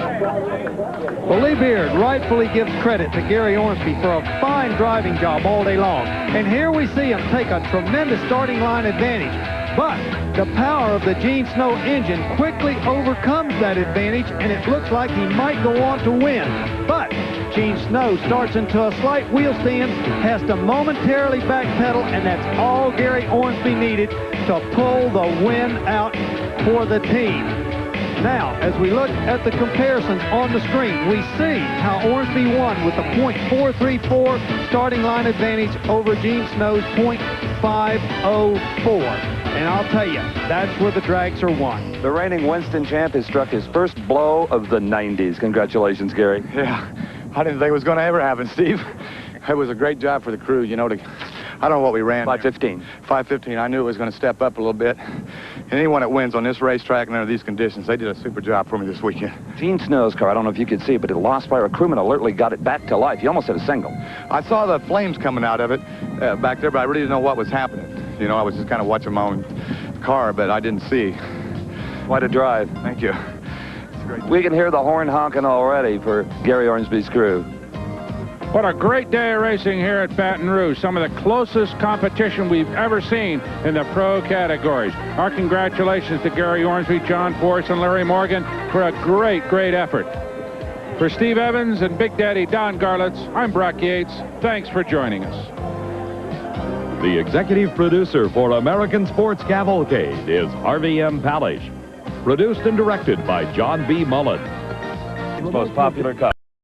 Well, Lee Beard rightfully gives credit to Gary Ormsby for a fine driving job all day long. And here we see him take a tremendous starting line advantage. But the power of the Gene Snow engine quickly overcomes that advantage, and it looks like he might go on to win. But Gene Snow starts into a slight wheel stand, has to momentarily backpedal, and that's all Gary Ormsby needed to pull the win out for the team. Now, as we look at the comparisons on the screen, we see how Ormsby won with a .434 starting line advantage over Gene Snow's .504. And I'll tell you, that's where the drags are won. The reigning Winston champ has struck his first blow of the 90s. Congratulations, Gary. Yeah, I didn't think it was going to ever happen, Steve. It was a great job for the crew, you know, I don't know what we ran. 5:15. 5:15. I knew it was going to step up a little bit. And anyone that wins on this racetrack and under these conditions, they did a super job for me this weekend. Gene Snow's car, I don't know if you could see it, but it lost fire. A crewman alertly got it back to life. He almost had a single. I saw the flames coming out of it back there, but I really didn't know what was happening. You know, I was just kind of watching my own car, but I didn't see. Quite a drive. Thank you. We can hear the horn honking already for Gary Ormsby's crew. What a great day of racing here at Baton Rouge. Some of the closest competition we've ever seen in the pro categories. Our congratulations to Gary Ormsby, John Force, and Larry Morgan for a great, great effort. For Steve Evans and Big Daddy Don Garlitz, I'm Brock Yates. Thanks for joining us. The executive producer for American Sports Cavalcade is Harvey M. Palish. Produced and directed by John B. Mullen. Most popular car.